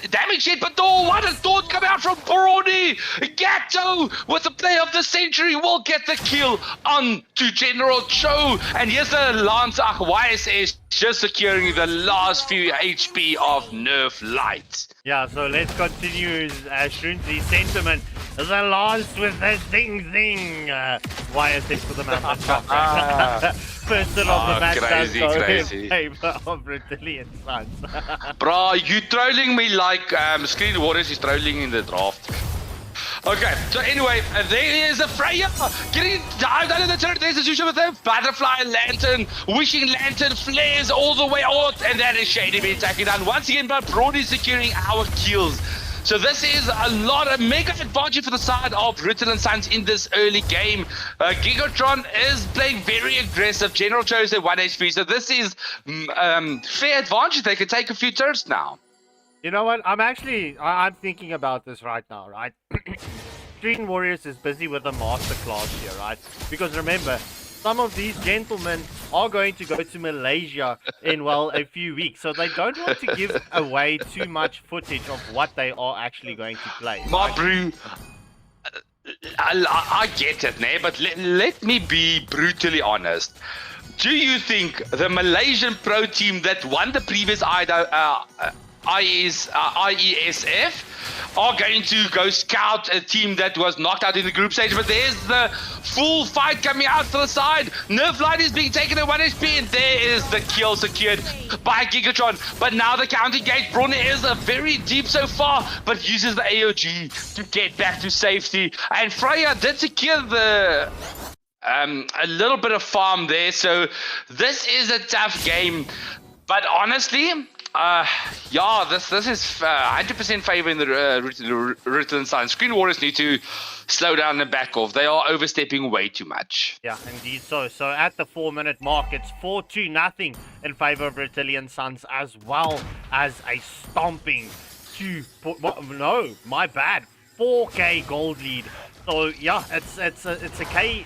damage yet, but what a thought coming out from Brody! Gatto with the play of the century will get the kill on to General Cho, and here's the Lance YSS just securing the last few HP of Nerf Light. Yeah, so let's continue Shrunzi's sentiment. The Lance with the zing. YSX for the map. First of the match crazy, does go crazy. in favor of Brazilian Suns. Bro, you trolling me like Screen Warriors is trolling in the draft. Okay, so anyway, there is a Freya getting dived under the turret. There's a Zusha with a butterfly lantern, wishing lantern flares all the way out, and that is Shady being taken down once again by Brody securing our kills. So this is a mega advantage for the side of Rutilant Sons in this early game. Gigatron is playing very aggressive. General chose at 1 HP, so this is fair advantage. They can take a few turns now. You know what? I'm thinking about this right now, right? Street Warriors is busy with a masterclass here, right? Because remember, some of these gentlemen are going to go to Malaysia in, well, a few weeks. So they don't want to give away too much footage of what they are actually going to play. My brew, I get it, né? But let me be brutally honest. Do you think the Malaysian pro team that won the previous IESF are going to go scout a team that was knocked out in the group stage? But there's the full fight coming out for the side. Nerf Light is being taken at 1 HP, and there is the kill secured by Gigatron. But now the counter gate, Brunner is very deep so far, but uses the AOG to get back to safety. And Freya did secure the a little bit of farm there, so this is a tough game. But honestly, yeah, this is 100% favoring the Rutilant Sons. Screen Warriors need to slow down and back off. They are overstepping way too much. Yeah, indeed so. So at the 4-minute mark, it's 4-0 in favor of Rutilant Sons, as well as a stomping 4K gold lead. So yeah, it's a K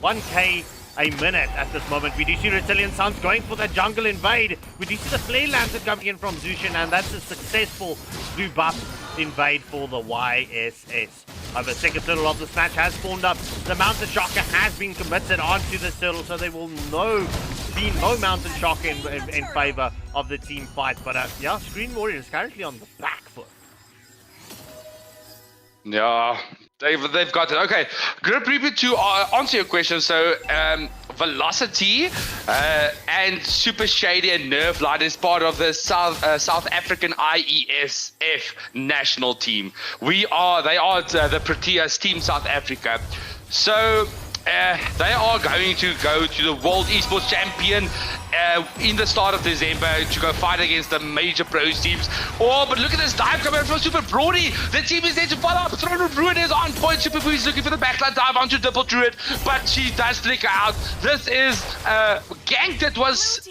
1K a minute at this moment. We do see Rutilant Sons going for the jungle invade. We do see the flare lantern coming in from Zushin, and that's a successful blue buff invade for the YSS. However, second turtle of the snatch has spawned up. The mountain shocker has been committed onto this turtle, so there will be no mountain shocker in favor of the team fight. But yeah, Screen Warrior is currently on the back foot. Yeah, they've got it. Okay, Grip Reaper, to answer your question, so Velocity and Super Shady and Nerf Light is part of the South African IESF national team. They are the Proteas team South Africa. So they are going to go to the World Esports Champion in the start of December to go fight against the major pro teams. Oh, but look at this dive coming from Super Brody. The team is there to follow up. Throne of Druid is on point. Super Brody is looking for the backline dive onto Double Druid, but she does flicker out. This is a gank that was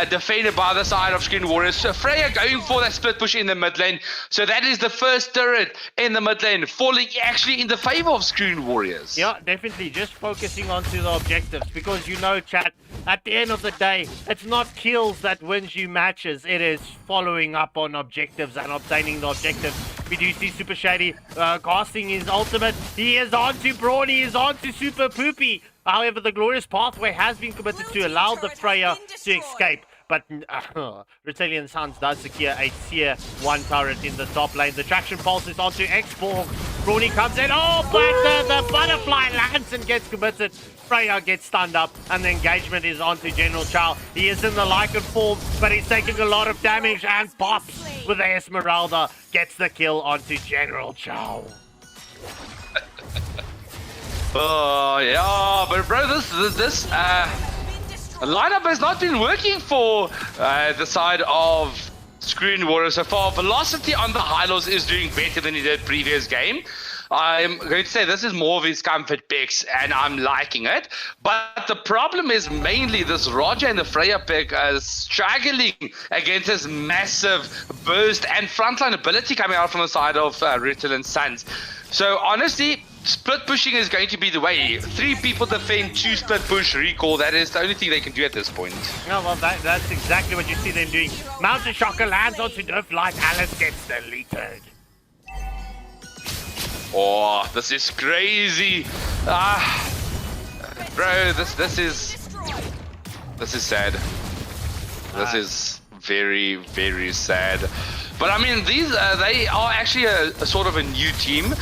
defended by the side of Screen Warriors. So Freya going for that split push in the mid lane. So that is the first turret in the mid lane, falling actually in the favor of Screen Warriors. Yeah, definitely. Just focusing onto the objectives, because you know, chat, at the end of the day, it's not kills that wins you matches. It is following up on objectives and obtaining the objectives. We do see Super Shady casting his ultimate. He is on to Braun. He is on to Super Poopy. However, the glorious pathway has been committed to allow the Freya to escape. But Rutilant Sons does secure a tier 1 turret in the top lane. The traction pulse is onto X-Borg. Bruni comes in. Oh, but the butterfly lands and gets committed. Freya gets stunned up, and the engagement is onto General Chow. He is in the Lycan form, but he's taking a lot of damage and pops with the Esmeralda. Gets the kill onto General Chow. Oh, yeah, but bro, this lineup has not been working for the side of Screen Warriors so far. Velocity on the Hylos is doing better than he did previous game. I'm going to say this is more of his comfort picks, and I'm liking it. But the problem is mainly this Roger and the Freya pick struggling against this massive burst and frontline ability coming out from the side of Rutilant Sons. So honestly, split pushing is going to be the way. 3 people defend, 2 split push, recall. That is the only thing they can do at this point. Oh, well, that's exactly what you see them doing. Mountain Shocker lands onto Nerf Light. Alice gets deleted. Oh, this is crazy. Bro, this is sad. This is very, very sad. But I mean, they are actually a sort of a new team.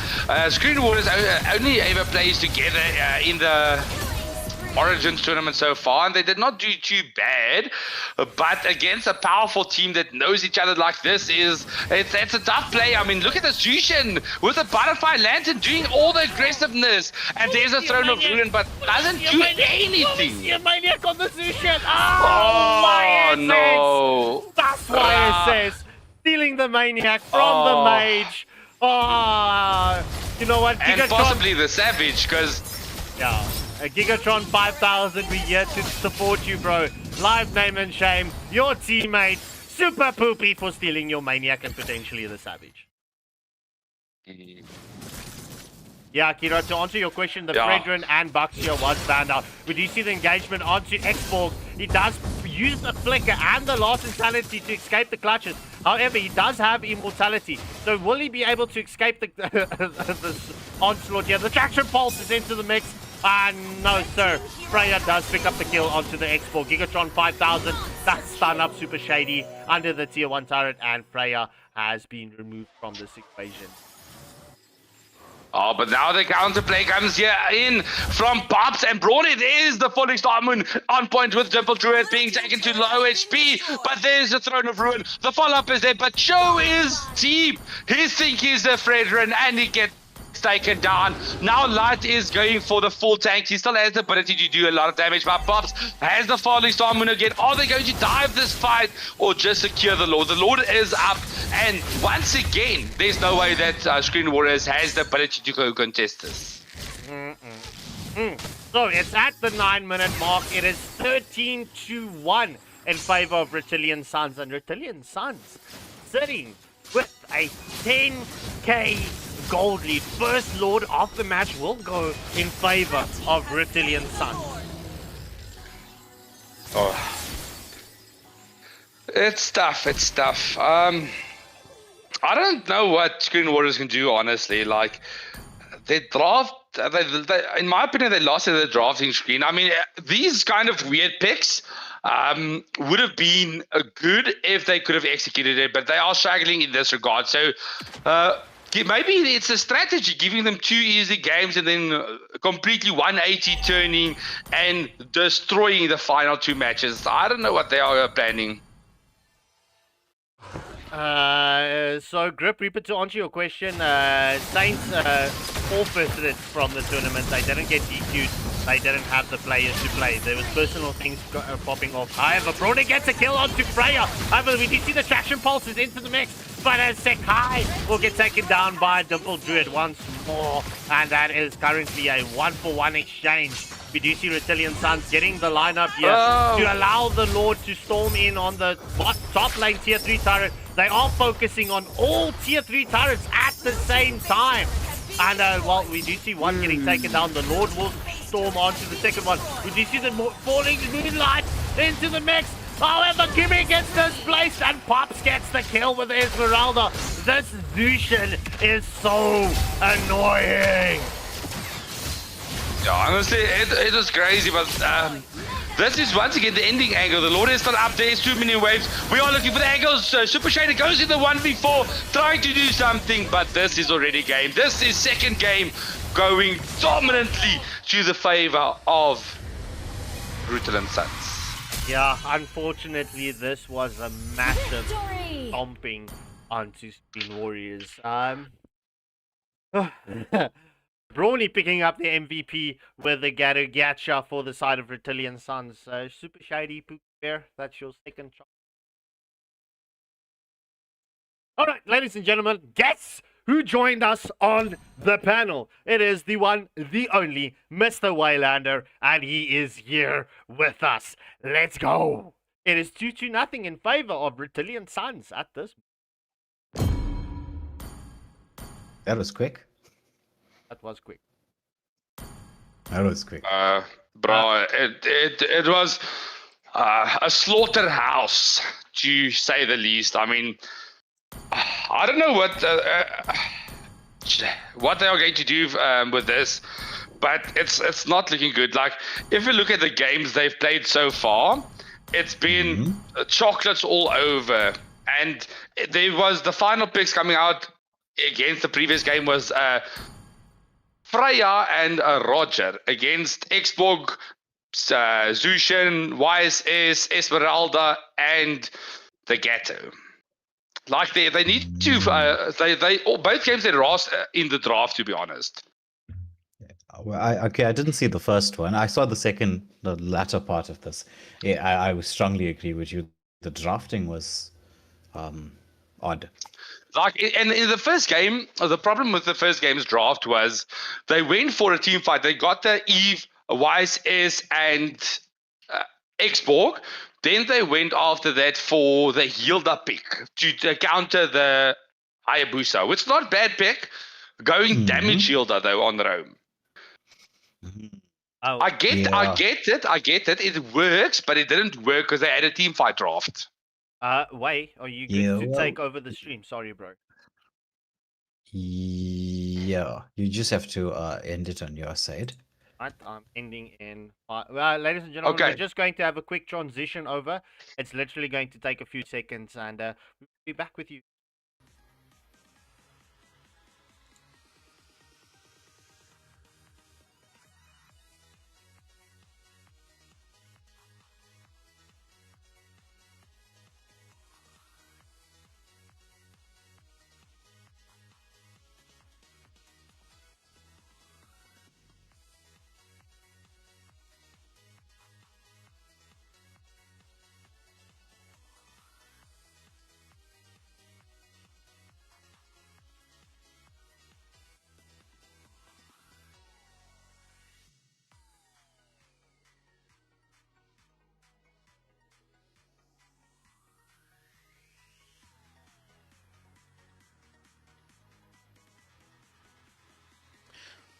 Screen Warriors only ever plays together in the Origins tournament so far, and they did not do too bad. But against a powerful team that knows each other like this, it's a tough play. I mean, look at the Zushin with the Butterfly Lantern doing all the aggressiveness, and there's a Throne of Ruin, but doesn't do anything. Your maniac on the Zushin. Oh, no. That's why it says stealing the maniac from the mage. Oh, you know what? And possibly the Savage, because... Yeah. A Gigatron 5000, we're here to support you, bro. Live name and shame. Your teammate, Super Poopy, for stealing your maniac and potentially the Savage. Yeah, Kira, to answer your question, the Fredrin and Baxia was banned out. We do see the engagement onto Xborg. He does use the flicker and the last insanity to escape the clutches. However, he does have immortality. So will he be able to escape the onslaught here? The traction pulse is into the mix. No, sir. Freya does pick up the kill onto the Xborg. Gigatron 5000, that's stun up Super Shady under the tier 1 turret, and Freya has been removed from this equation. Oh, but now the counterplay comes here in from Pops and Brawny. There's the Falling Star Moon on point with Dimple Druid being taken to low HP. But there's the Throne of Ruin. The follow-up is there, but Cho is deep. He thinks he's the Fredrin, and he gets taken down. Now Light is going for the full tank. He still has the ability to do a lot of damage, but Pops has the Falling Star Moon again. Are they going to dive this fight or just secure the Lord? The Lord is up, and once again, there's no way that Screen Warriors has the ability to go contest this. So it's at the 9-minute mark. It is 13-1 in favor of Rutilant Suns, and Rutilant Suns sitting with a 10k gold lead. First Lord of the match will go in favor of Rutilant Suns. Oh, it's tough. It's tough. I don't know what Screen Warriors can do, honestly. Like, they draft. They, in my opinion, they lost in the drafting screen. I mean, these kind of weird picks would have been good if they could have executed it, but they are struggling in this regard. So maybe it's a strategy, giving them 2 easy games and then completely 180 turning and destroying the final 2 matches. I don't know what they are planning. So Grip Reaper, to answer your question, Saints forfeited it from the tournament. They didn't get DQ'd. They didn't have the players to play. There was personal things popping off. However, Brawny gets a kill onto Freya. However, we did see the traction pulses into the mix, but Sekai will get taken down by Dimple Druid once more, and that is currently a 1-for-1 exchange. We do see Rutilant Suns getting the lineup here to allow the Lord to storm in on the top lane tier 3 turret. They are focusing on all tier 3 turrets at the same time. And while we do see one getting taken down, the Lord will storm onto the second one. We do see the falling moonlight into the mix. However, Kimmy gets displaced and Pops gets the kill with Esmeralda. This Zushin is so annoying. Yeah, honestly, it was crazy, but this is once again the ending angle. The Lord is still up there. It's too many waves. We are looking for the angles. Super Shader goes in the 1v4, trying to do something, but this is already game. This is second game going dominantly to the favor of Rutilant Suns. Yeah, unfortunately, this was a massive stomping onto Screen Warriors. Brawny picking up the MVP with the Gacha for the side of Rutilant Suns. Super Shady, Poop Bear, that's your second shot. Alright, ladies and gentlemen, guess who joined us on the panel? It is the one, the only, Mr. Waylander, and he is here with us. Let's go! It is 2-0 in favor of Rutilant Suns at this. That was quick. That was quick. That was quick. Bro, it was a slaughterhouse, to say the least. I mean, I don't know what they are going to do with this, but it's not looking good. Like, if you look at the games they've played so far, it's been chocolates all over. And there was the final picks coming out against the previous game was Freya and Roger against Xborg, Zushin, YSS, Esmeralda, and the Ghetto. Like they need to both games they lost in the draft, to be honest. Well, I didn't see the first one. I saw the latter part of this. Yeah, I would strongly agree with you. The drafting was odd. Like, and in the first game, the problem with the first game's draft was they went for a team fight. They got the Eve, YSS, and Xborg. Then they went after that for the Hilda pick to counter the Hayabusa, which is not a bad pick. Going damage Hilda though on their own. Oh, I get it. It works, but it didn't work because they had a team fight draft. Way, are you good to take over the stream? Sorry, bro. Yeah, you just have to end it on your side. Right, I'm ending in 5. Ladies and gentlemen, we're just going to have a quick transition over. It's literally going to take a few seconds, and we'll be back with you.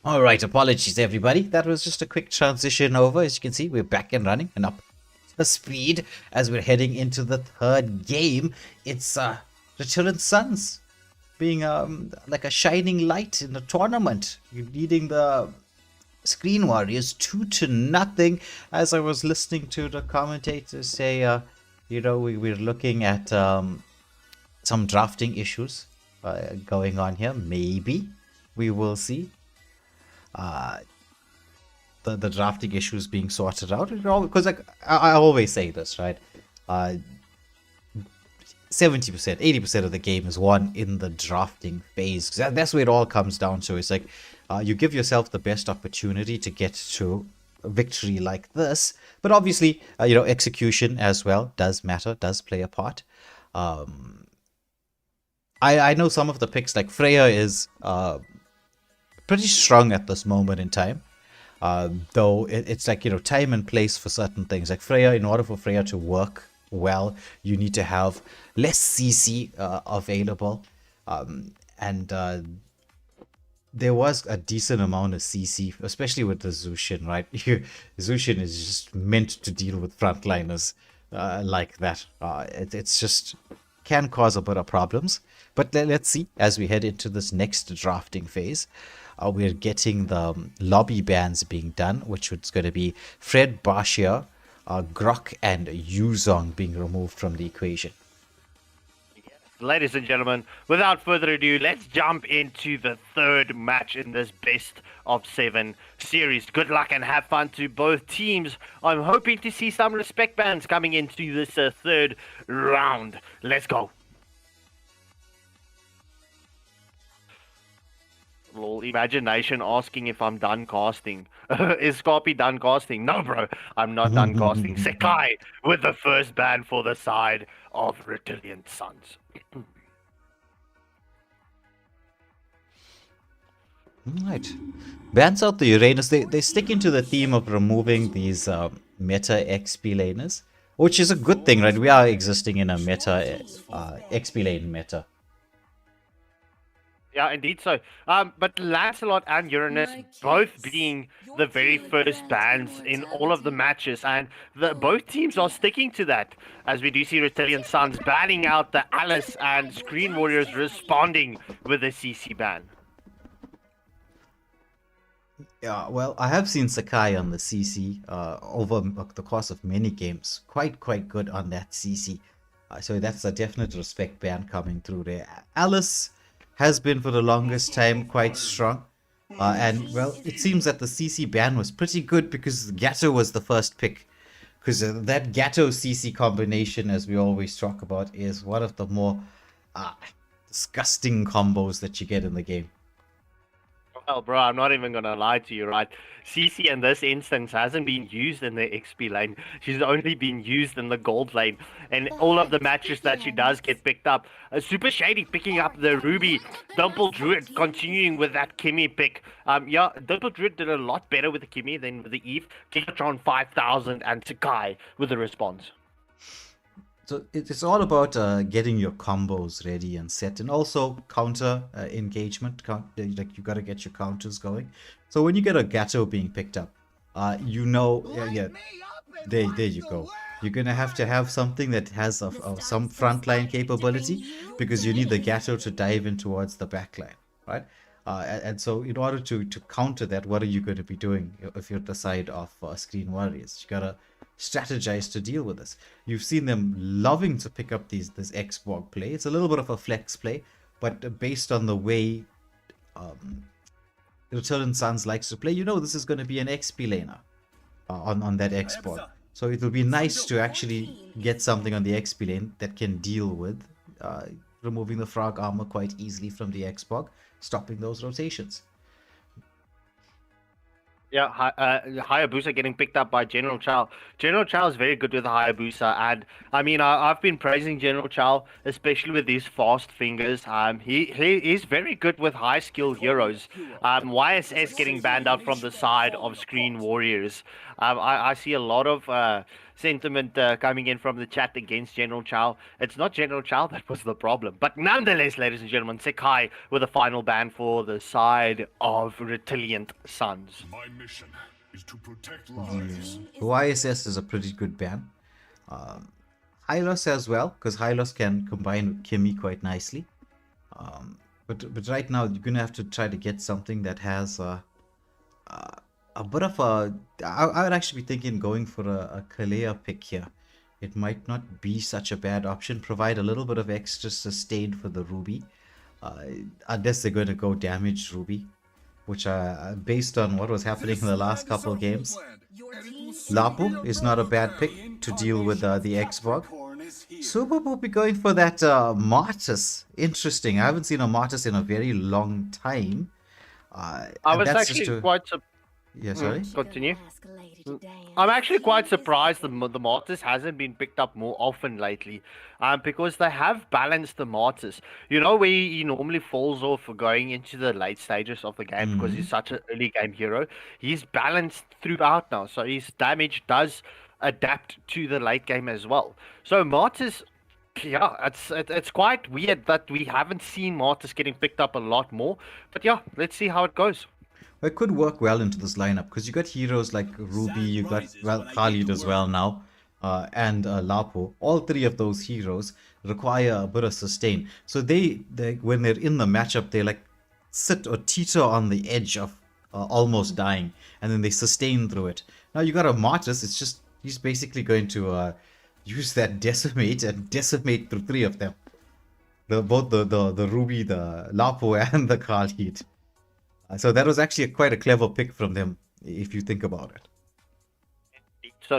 All right, apologies everybody. That was just a quick transition over. As you can see, we're back and running and up to speed as we're heading into the third game. It's Rutilant Suns being like a shining light in the tournament. You're leading the Screen Warriors 2-0. As I was listening to the commentators say, we're looking at some drafting issues going on here. Maybe we will see. The drafting issues being sorted out, because I always say this, right? 70%, 80% of the game is won in the drafting phase. That's where it all comes down to. It's like you give yourself the best opportunity to get to a victory like this, but obviously, execution as well does matter, does play a part. I know some of the picks, like Freya is pretty strong at this moment in time, though it's like time and place for certain things. Like Freya, in order for Freya to work well, you need to have less CC available, and there was a decent amount of CC, especially with the Zushin, right? Zushin is just meant to deal with frontliners like that. It's just can cause a bit of problems, but let's see as we head into this next drafting phase. We're getting the lobby bans being done, which is going to be Fred, Bashir, Grok, and Yuzong being removed from the equation. Ladies and gentlemen, without further ado, let's jump into the third match in this best of 7 series. Good luck and have fun to both teams. I'm hoping to see some respect bans coming into this third round. Let's go. Lol, imagination asking if I'm done casting. Is Scarpy done casting? No, bro, I'm not done casting. Sekai with the first ban for the side of Rutilant Suns. Right. Bans out the Uranus. They stick into the theme of removing these meta XP laners, which is a good thing, right? We are existing in a meta XP lane meta. Yeah, indeed so. But Lancelot and Uranus both being the very first bans in all of the matches, and both teams are sticking to that, as we do see Rutilant Suns banning out the Alice and Screen Warriors responding with a CC ban. Yeah, well, I have seen Sakai on the CC over the course of many games. Quite good on that CC. So that's a definite respect ban coming through there. Alice has been for the longest time quite strong. And well, it seems that the CC ban was pretty good because Gatto was the first pick. Because that Gatto CC combination, as we always talk about, is one of the more disgusting combos that you get in the game. Well, bro, I'm not even gonna lie to you, right? CC in this instance hasn't been used in the XP lane. She's only been used in the gold lane. And all of the matches that she does get picked up. Super Shady picking up the Ruby. Dimple Druid continuing with that Kimmy pick. Yeah, Dimple Druid did a lot better with the Kimmy than with the Eve. Gigatron 5000 and Sakai with the response. So it's all about getting your combos ready and set, and also counter engagement. Like you got to get your counters going. So when you get a Gatto being picked up, you know, there you go. You're gonna have to have something that has some frontline capability, because you need the Gatto to dive in towards the backline, right? And so in order to counter that, what are you going to be doing if you're the side of Screen Warriors? You gotta strategize to deal with this. You've seen them loving to pick up this X-Borg play. It's a little bit of a flex play, but based on the way Rutilant Sons likes to play, you know this is going to be an XP laner on that X-Borg. So it will be nice to actually get something on the XP lane that can deal with removing the frog armor quite easily from the X-Borg, stopping those rotations. Yeah, Hayabusa getting picked up by General Chao. General Chao is very good with Hayabusa, and I mean, I've been praising General Chao, especially with his fast fingers. He is very good with high skill heroes. YSS getting banned out from the side of Screen Warriors. I see a lot of sentiment coming in from the chat against General Chao. It's not General Chao that was the problem, but nonetheless, ladies and gentlemen, Sakai with a final ban for the side of Rutilant Sons. My mission is to protect lives. YSS is a pretty good ban. Hylos as well, because Hylos can combine with Kimmy quite nicely. But right now, you're gonna have to try to get something that has a bit of a... I would actually be thinking going for a Kalea pick here. It might not be such a bad option. Provide a little bit of extra sustain for the Ruby. Unless they're going to go damage Ruby. Which, based on what was happening in the last couple of games, Lapu is not a bad pick to deal with the X-Borg. Super will be going for that Martis. Interesting. I haven't seen a Martis in a very long time. I was actually quite surprised. Yeah, sorry? Continue. I'm actually quite surprised the Martis hasn't been picked up more often lately, because they have balanced the Martis. You know where he normally falls off going into the late stages of the game because he's such an early game hero. He's balanced throughout now, so his damage does adapt to the late game as well. So Martis, yeah, it's quite weird that we haven't seen Martis getting picked up a lot more. But yeah, let's see how it goes. It could work well into this lineup because you got heroes like Ruby, you got Khalid as well now, and Lapo. All three of those heroes require a bit of sustain. So they when they're in the matchup, they like sit or teeter on the edge of almost dying, and then they sustain through it. Now you got a Martis. It's just he's basically going to use that decimate and decimate through three of them. Both the Ruby, the Lapo, and the Khalid. So that was actually quite a clever pick from them, if you think about it.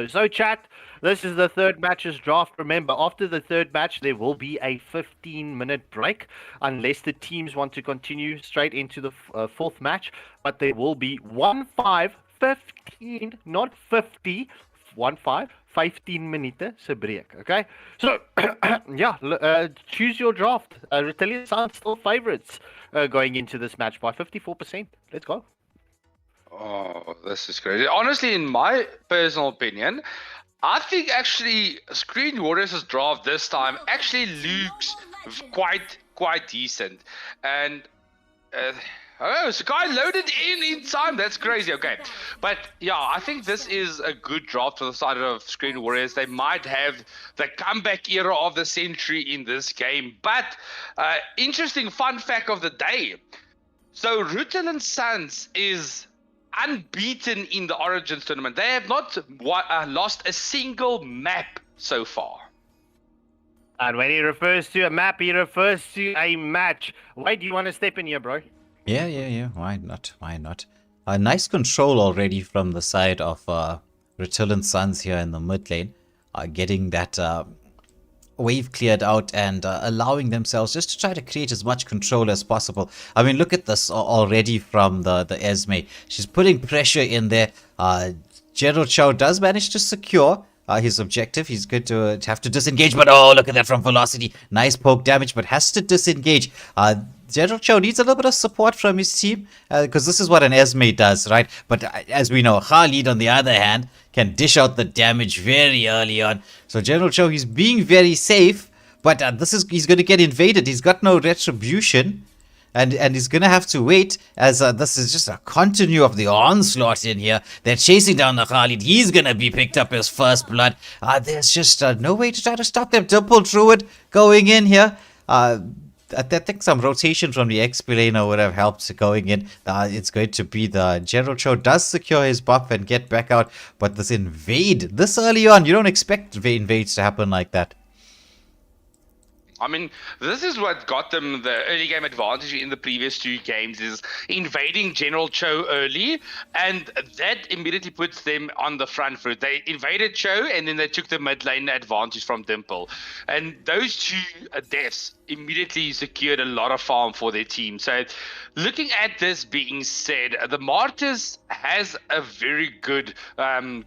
So chat, this is the third match's draft. Remember, after the third match, there will be a 15-minute break, unless the teams want to continue straight into the fourth match. But there will be 1-5, 15, not 50, 1-5, 15 minute se break. Okay, so yeah, choose your draft. Rutilant Sons still favorites going into this match by 54%. Let's go. Oh, this is crazy. Honestly, in my personal opinion, I think actually Screen Warriors' draft this time actually looks quite decent. And oh, Sky loaded in time. That's crazy. Okay. But yeah, I think this is a good draft for the side of Screen Warriors. They might have the comeback era of the century in this game. But interesting fun fact of the day. So Rutilant Sons is unbeaten in the Origins tournament. They have not lost a single map so far. And when he refers to a map, he refers to a match. Wait, do you want to step in here, bro? Yeah. Why not? Why not? A nice control already from the side of Rutilant Sons here in the mid lane. Getting that wave cleared out and allowing themselves just to try to create as much control as possible. I mean, look at this already from the Esme. She's putting pressure in there. General Chow does manage to secure his objective. He's going to have to disengage, but oh, look at that from Velocity. Nice poke damage, but has to disengage. General Chow needs a little bit of support from his team because this is what an Esme does, right? But as we know, Khalid, on the other hand, can dish out the damage very early on. So General Chow, he's being very safe, but he's going to get invaded. He's got no retribution. And he's going to have to wait as this is just a continue of the onslaught in here. They're chasing down the Khalid. He's going to be picked up as first blood. There's just no way to try to stop them. Dimple Druid going in here. I think some rotation from the XP laner would have helped going in. It's going to be the General Cho does secure his buff and get back out. But this invade, this early on, you don't expect invades to happen like that. I mean, this is what got them the early game advantage in the previous 2 games, is invading General Cho early, and that immediately puts them on the front foot. They invaded Cho, and then they took the mid lane advantage from Dimple. And those 2 deaths immediately secured a lot of farm for their team. So looking at this being said, the Martyrs has a very good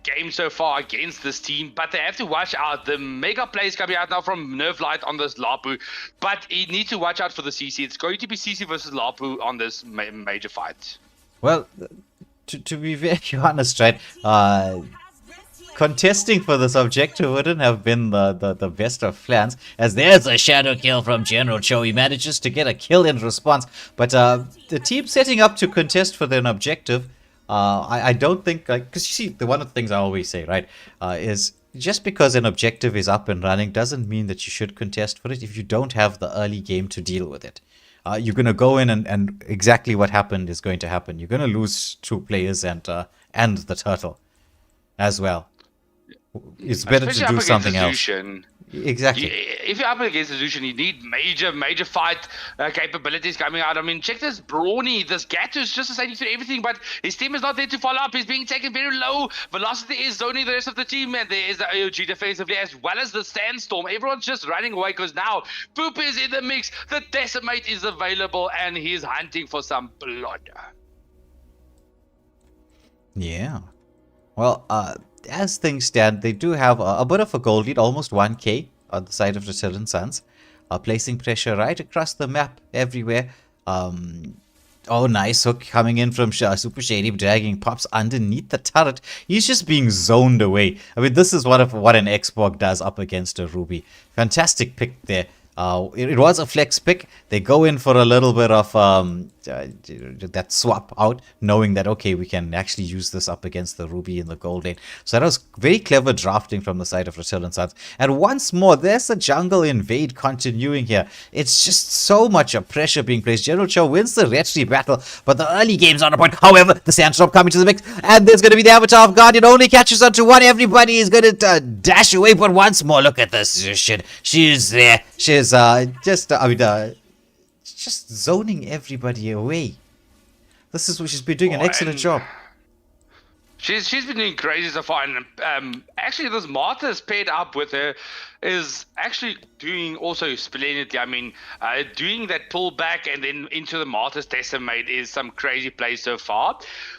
game so far against this team, but they have to watch out. The mega plays coming out now from Nerf Light on this Lapu, but you need to watch out for the CC. It's going to be CC versus Lapu on this major fight. Well, to be very honest, right, contesting for this objective wouldn't have been the best of plans, as there's a shadow kill from General Cho. He manages to get a kill in response, but the team setting up to contest for their objective, I don't think, because you see, one of the things I always say, right, is just because an objective is up and running doesn't mean that you should contest for it if you don't have the early game to deal with it. You're going to go in and exactly what happened is going to happen. You're going to lose 2 players and the turtle as well. It's better to do something else. Exactly. If you're up against the Lucian, you need major fight capabilities coming out. I mean, check this Brawny, this Gatus just deciding to do everything, but his team is not there to follow up. He's being taken very low. Velocity is zoning the rest of the team, and there is the AOG defensively as well as the Sandstorm. Everyone's just running away because now Poop is in the mix. The Decimate is available, and he's hunting for some blood. Yeah. Well, as things stand, they do have a bit of a gold lead, almost 1k on the side of the Rutilant Sons, placing pressure right across the map everywhere. Oh, nice hook coming in from Super Shady, dragging Pops underneath the turret. He's just being zoned away. I mean, this is what an Xborg does up against a Ruby. Fantastic pick there. It was a flex pick. They go in for a little bit of that swap out, knowing that, okay, we can actually use this up against the Ruby in the gold lane. So that was very clever drafting from the side of Rutilant Sons. And once more, there's a jungle invade continuing here. It's just so much of pressure being placed. General Cho wins the retry battle, but the early game's on a point. However, the Sandstorm coming to the mix, and there's going to be the Avatar of Guardian, only catches onto one. Everybody is going to dash away, but once more, look at this shit. She's there. She's just zoning everybody away. This is what she's been doing an excellent job. She's been doing crazy so far, and actually this Martha's paired up with her is actually doing also splendidly. I mean, doing that pullback and then into the Martha's Decimate is some crazy play so far.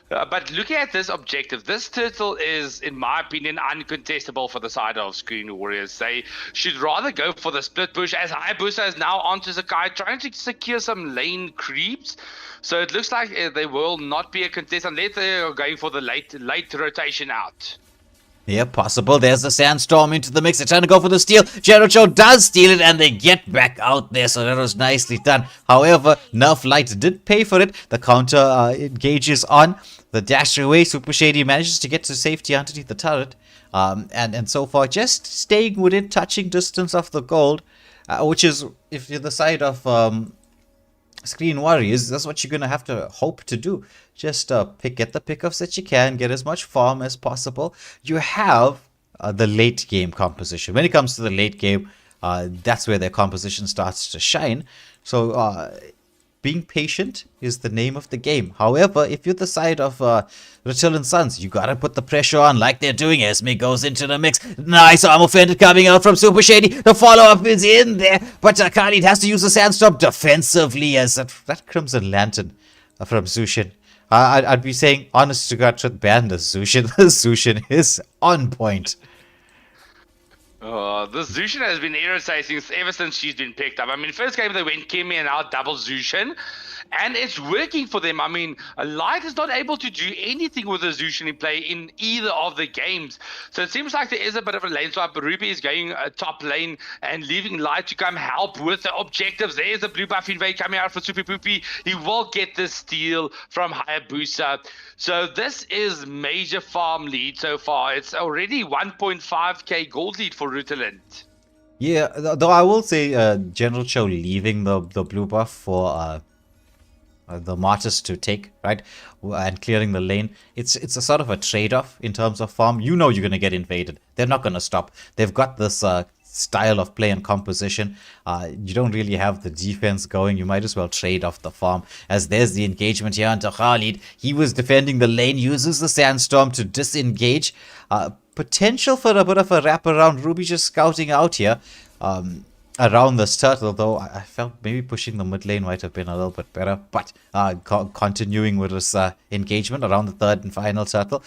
But looking at this objective, this turtle is, in my opinion, uncontestable for the side of Screen Warriors. They should rather go for the split push, as Hayabusa is now onto Zakai, trying to secure some lane creeps. So it looks like they will not be a contest unless they are going for the late rotation out. Yeah, possible. There's the Sandstorm into the mix. They're trying to go for the steal. Jericho does steal it, and they get back out there, so that was nicely done. However, Nerf Light did pay for it. The counter engages on. The dash away, Super Shady manages to get to safety underneath the turret. And so far, just staying within touching distance of the gold, which is, if you're the side of Screen Warriors, that's what you're going to have to hope to do. Just get the pickups that you can, get as much farm as possible. You have the late game composition. When it comes to the late game, that's where their composition starts to shine. So being patient is the name of the game. However, if you're the side of Rutilant Sons, you gotta put the pressure on like they're doing. Esme goes into the mix. Nice armor fended coming out from Super Shady. The follow-up is in there, but Khalid has to use the Sandstorm defensively as that Crimson Lantern from Zushin. I'd be saying, honest to God, should ban the Zushin. The Zushin is on point. This Zushin has been irritating ever since she's been picked up. I mean, first game they went Kimmy and now double Zushin. And it's working for them. I mean, Light is not able to do anything with the Zushin in play in either of the games. So it seems like there is a bit of a lane swap. Ruby is going top lane and leaving Light to come help with the objectives. There's the blue buff invade coming out for Super Poopy. He will get the steal from Hayabusa. So this is major farm lead so far. It's already 1.5k gold lead for Rutilant. Yeah, though I will say General Cho leaving the blue buff for the Martyrs to take, right, and clearing the lane. It's a sort of a trade-off in terms of farm. You know you're going to get invaded. They're not going to stop. They've got this style of play and composition. You don't really have the defense going. You might as well trade off the farm, as there's the engagement here onto Khalid. He was defending the lane, uses the Sandstorm to disengage. Potential for a bit of a wraparound. Ruby just scouting out here. Around this turtle, though I felt maybe pushing the mid lane might have been a little bit better, but continuing with this engagement around the third and final turtle.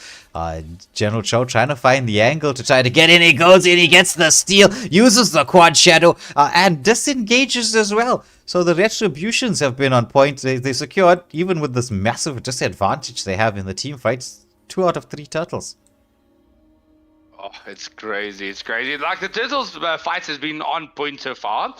General Cho trying to find the angle to try to get in. He goes in, he gets the steal, uses the quad shadow, and disengages as well. So the retributions have been on point. They secured, even with this massive disadvantage they have in the team fights, 2 out of 3 turtles. Oh, it's crazy. It's crazy. Like the Turtles fights has been on point so far.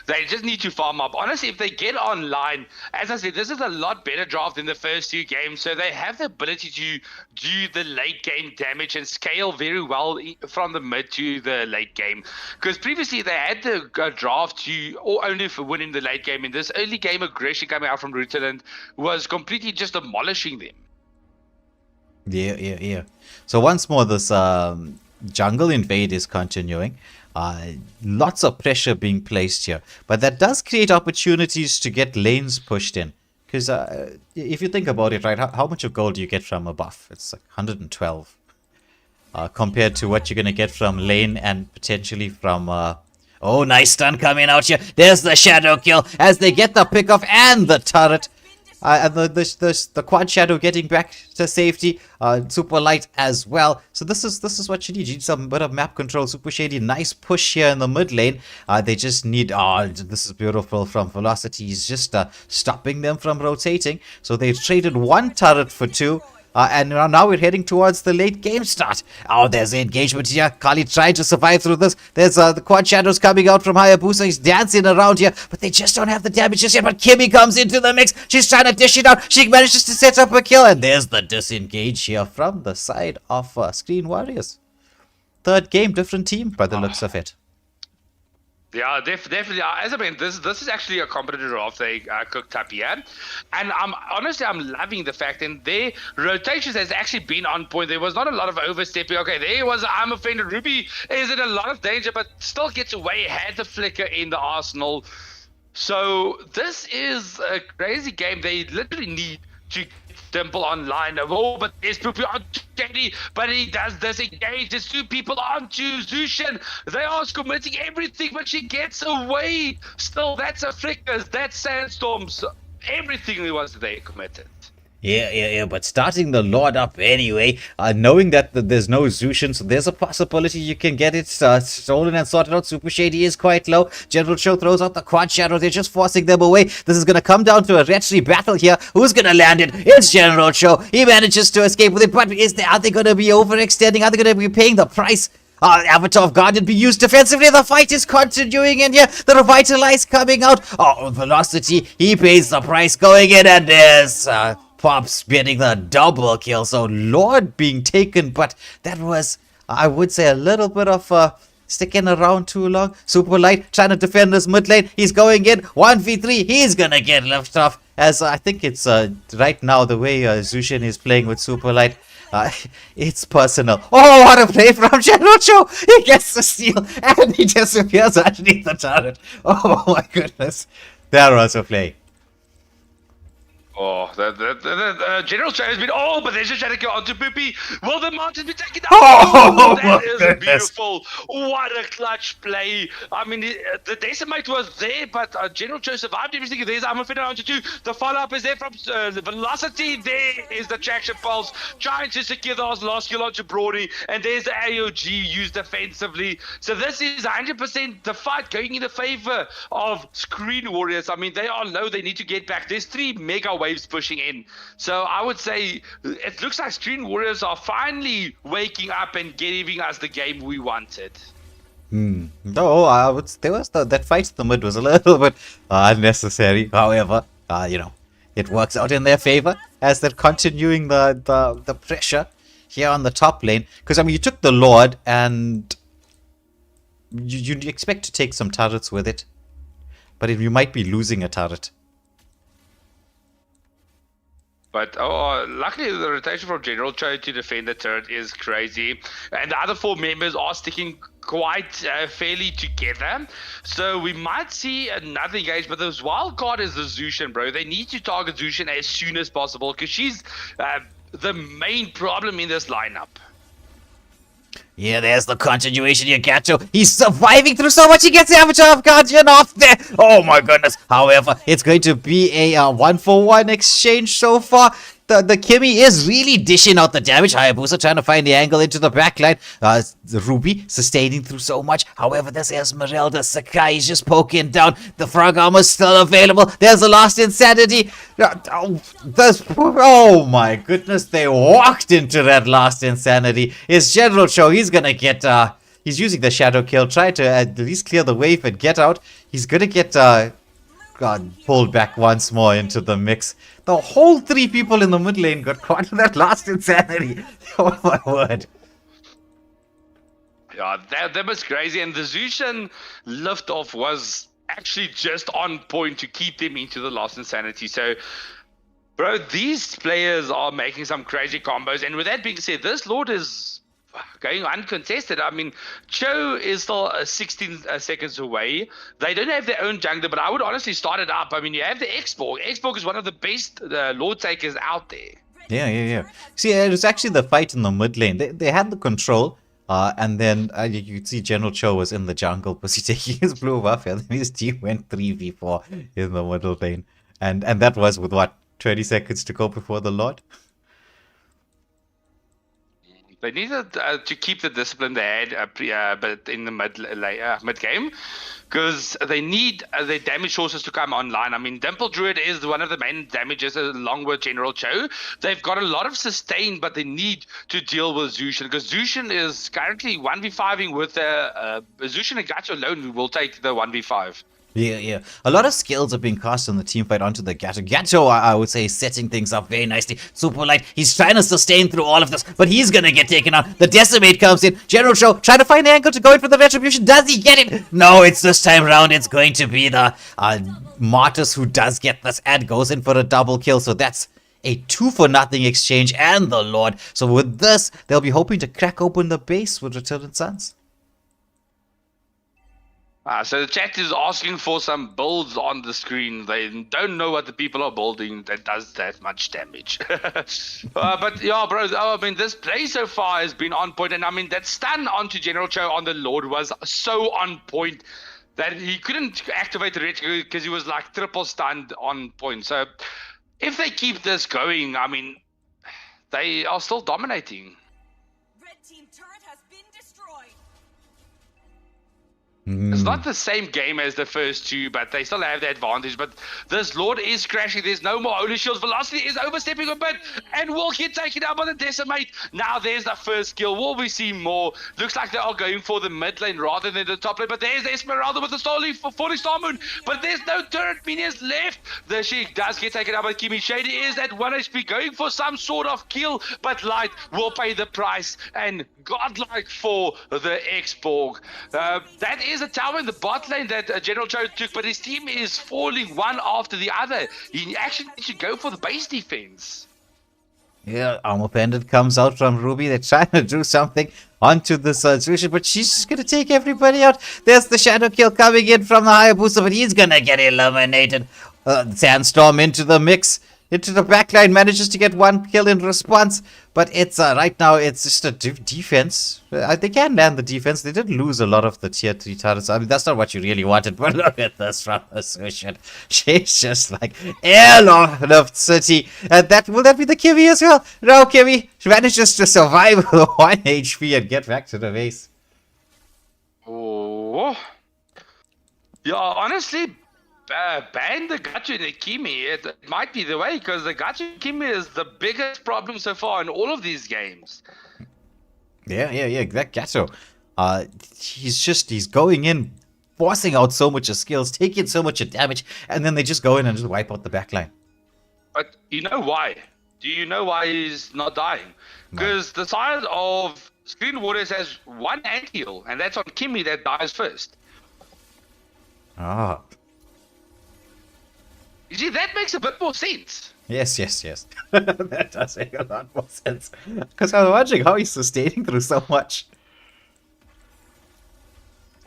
They just need to farm up. Honestly, if they get online, as I said, this is a lot better draft than the first 2 games. So they have the ability to do the late game damage and scale very well from the mid to the late game. Because previously they had the draft to only for winning the late game. In this early game aggression coming out from Rutilant was completely just demolishing them. Yeah. So once more, this jungle invade is continuing. Lots of pressure being placed here, but that does create opportunities to get lanes pushed in. Because if you think about it, right, how much of gold do you get from a buff? It's like 112 compared to what you're going to get from lane and potentially from... oh, nice stun coming out here. There's the shadow kill as they get the pickoff and the turret. And the quad shadow getting back to safety, super light as well. So this is what you need. You need some bit of map control. Super Shady, nice push here in the mid lane. They just need. Oh, this is beautiful from Velocity. He's just stopping them from rotating. So they traded 1 turret for 2. And now we're heading towards the late game start. Oh, there's the engagement here. Kali trying to survive through this. There's the quad shadows coming out from Hayabusa. He's dancing around here, but they just don't have the damage just yet. But Kimmy comes into the mix. She's trying to dish it out. She manages to set up a kill. And there's the disengage here from the side of Screen Warriors. 3rd game, different team by the looks of it. Yeah, definitely. As I mean, this is actually a competitor draft they cooked up here, and I'm loving the fact that their rotations has actually been on point. There was not a lot of overstepping. Okay, there was I'm offended. Ruby is in a lot of danger, but still gets away. Had the flicker in the arsenal. So this is a crazy game. They literally need to Dimple online. Oh, but there's people on Shady, but he does disengage. There's 2 people onto Zushin. They are committing everything, but she gets away. Still, that's a flickers, that's sandstorms. Everything was they committed. Yeah, but starting the Lord up anyway, knowing that there's no Zushin, so there's a possibility you can get it stolen and sorted out. Super Shady is quite low. General Cho throws out the quad shadow. They're just forcing them away. This is going to come down to a retry battle here. Who's going to land it? It's General Cho. He manages to escape with it, but are they going to be overextending? Are they going to be paying the price? Avatar of Guardian be used defensively. The fight is continuing in here. The Revitalize coming out. Oh, Velocity. He pays the price going in, and there's... Pops getting the double kill, so Lord being taken, but that was, I would say, a little bit of sticking around too long. Super Light trying to defend this mid lane. He's going in 1v3. He's gonna get left off, as I think it's right now the way Zushin is playing with Super Light. It's personal. Oh, what a play from General Cho! He gets the steal and he disappears underneath the turret. Oh my goodness, that was a play. Oh, the General Cho has been. Oh, but there's a shadow kill onto Poopy. Will the mountain be taken down? Oh, that my is goodness. beautiful. What a clutch play. I mean, the decimate was there, but General Cho survived everything. There's Amafina onto 2. The follow-up is there from the Velocity. There is the Traction Pulse trying to secure the last kill onto Brawny. And there's the AOG used defensively. So this is 100% the fight going in the favor of Screen Warriors. I mean, they are low. They need to get back. There's 3 mega waves pushing in. So I would say it looks like Screen Warriors are finally waking up and giving us the game we wanted. No, that fight in the mid was a little bit unnecessary. However, it works out in their favor as they're continuing the pressure here on the top lane. Because, I mean, you took the Lord and you expect to take some turrets with it. But you might be losing a turret. But luckily the rotation from General Cho to defend the turret is crazy. And the other 4 members are sticking quite fairly together. So we might see another engagement. This wild card is the Zushan, bro. They need to target Zushan as soon as possible because she's the main problem in this lineup. Yeah, there's the continuation you get to. He's surviving through so much. He gets the amateur of Guardian off there. Oh my goodness. However, it's going to be a 1-for-1 exchange so far. The Kimmy is really dishing out the damage. Hayabusa trying to find the angle into the backline. Ruby sustaining through so much. However, there's Esmeralda. Sakai is just poking down. The frog armor is still available. There's the last insanity. Oh my goodness. They walked into that last insanity. It's General Cho. He's gonna get... he's using the shadow kill. Try to at least clear the wave and get out. He's gonna get... pulled back once more into the mix. The whole 3 people in the mid lane got caught in that last insanity. Oh my word. Yeah, that was crazy. And the Zushan liftoff was actually just on point to keep them into the last insanity. So, bro, these players are making some crazy combos. And with that being said, this Lord is going uncontested. I mean, Cho is still 16 seconds away. They don't have their own jungler, but I would honestly start it up. I mean, you have the Xborg. Xborg is one of the best Lord takers out there. Yeah. See, it was actually the fight in the mid lane. They had the control, and then you could see General Cho was in the jungle, busy taking his blue buff, and then his team went 3v4 in the middle lane. And that was with, 20 seconds to go before the Lord? They needed to keep the discipline they had, but in the mid game, because they need their damage sources to come online. I mean, Dimple Druid is one of the main damages along with General Cho. They've got a lot of sustain, but they need to deal with Zushan because Zushan is currently 1v5ing with Zushan and Gacho alone who will take the 1v5. Yeah. A lot of skills are being cast on the team fight onto the Gato. Gato, I would say, is setting things up very nicely. Super light. He's trying to sustain through all of this, but he's going to get taken out. The Decimate comes in. General Cho trying to find the angle to go in for the Retribution. Does he get it? No, it's this time round. It's going to be the Martyrs who does get this and goes in for a double kill. So that's a 2-for-0 exchange and the Lord. So with this, they'll be hoping to crack open the base with Rutilant Sons. So the chat is asking for some builds on the screen. They don't know what the people are building that does that much damage. But yeah, bro, I mean, this play so far has been on point. And I mean, that stun onto General Cho on the Lord was so on point that he couldn't activate the red because he was like triple stunned on point. So if they keep this going, I mean, they are still dominating. Red team turret has been destroyed. It's not the same game as the first 2, but they still have the advantage. But this Lord is crashing. There's no more Holy Shields. Velocity is overstepping a bit and will get taken out by the Decimate. Now there's the first kill. Will we see more? Looks like they are going for the mid lane rather than the top lane. But there's Esmeralda with the falling Star Moon. But there's no turret minions left. The Sheik does get taken out by Kimi. Shady is at 1 HP going for some sort of kill. But Light will pay the price. And godlike for the Xborg. That is a tower in the bot lane that General Cho took, but his team is falling one after the other. He actually needs to go for the base defense. Yeah, Armor Pendant comes out from Ruby. They're trying to do something onto this Zushan, but she's just going to take everybody out. There's the Shadow Kill coming in from the Hayabusa, but he's going to get eliminated. Sandstorm into the mix. into the backline, manages to get 1 kill in response, but it's right now it's just a defense. They can land the defense. They did lose a lot of the tier 3 turrets. I mean, that's not what you really wanted, but look at this from Assertion. She's just like, left city. And will that be the Kimmy as well? No, Kimmy. She manages to survive with 1 HP and get back to the base. Oh. Yeah, honestly, ban the Gachu and the Kimi. It might be the way, because the Gachu and Kimi is the biggest problem so far in all of these games. Yeah, that Gato. He's going in, forcing out so much of skills, taking so much of damage, and then they just go in and just wipe out the backline. But you know why? Do you know why he's not dying? Because the side of Screen Warriors has 1 anti-heal, and that's on Kimi that dies first. Ah. You see, that makes a bit more sense. Yes. That does make a lot more sense. Because I was wondering how he's sustaining through so much.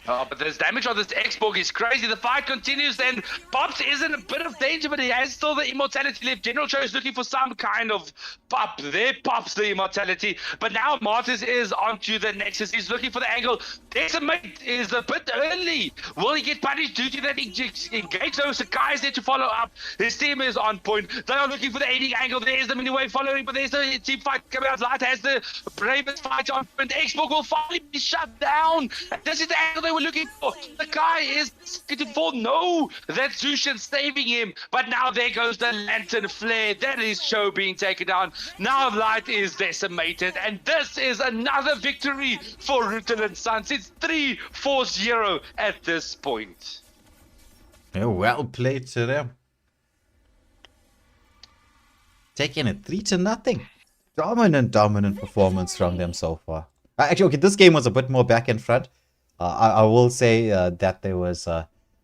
But this damage on this Xborg is crazy. The fight continues, and Pops is in a bit of danger, but he has still the immortality left. General Cho is looking for some kind of pop. There pops the immortality. But now Martis is onto the Nexus. He's looking for the angle. Decimate is a bit early. Will he get punished due to that engage? So Sakai is there to follow up. His team is on point. They are looking for the aiding angle. There's the mini wave following, but there's the team fight coming out. Light has the bravest fight on point. Xborg will finally be shut down. This is the angle they were looking for. The guy is to fall. No, that's Zushin saving him. But now there goes the lantern flare. That is Show being taken down. Now Light is decimated, and this is another victory for Rutilant Suns. It's 3-4-0 at this point. Yeah, well played to them. Taking it 3-0. Dominant performance from them so far. Actually, okay, this game was a bit more back and front. I will say that there was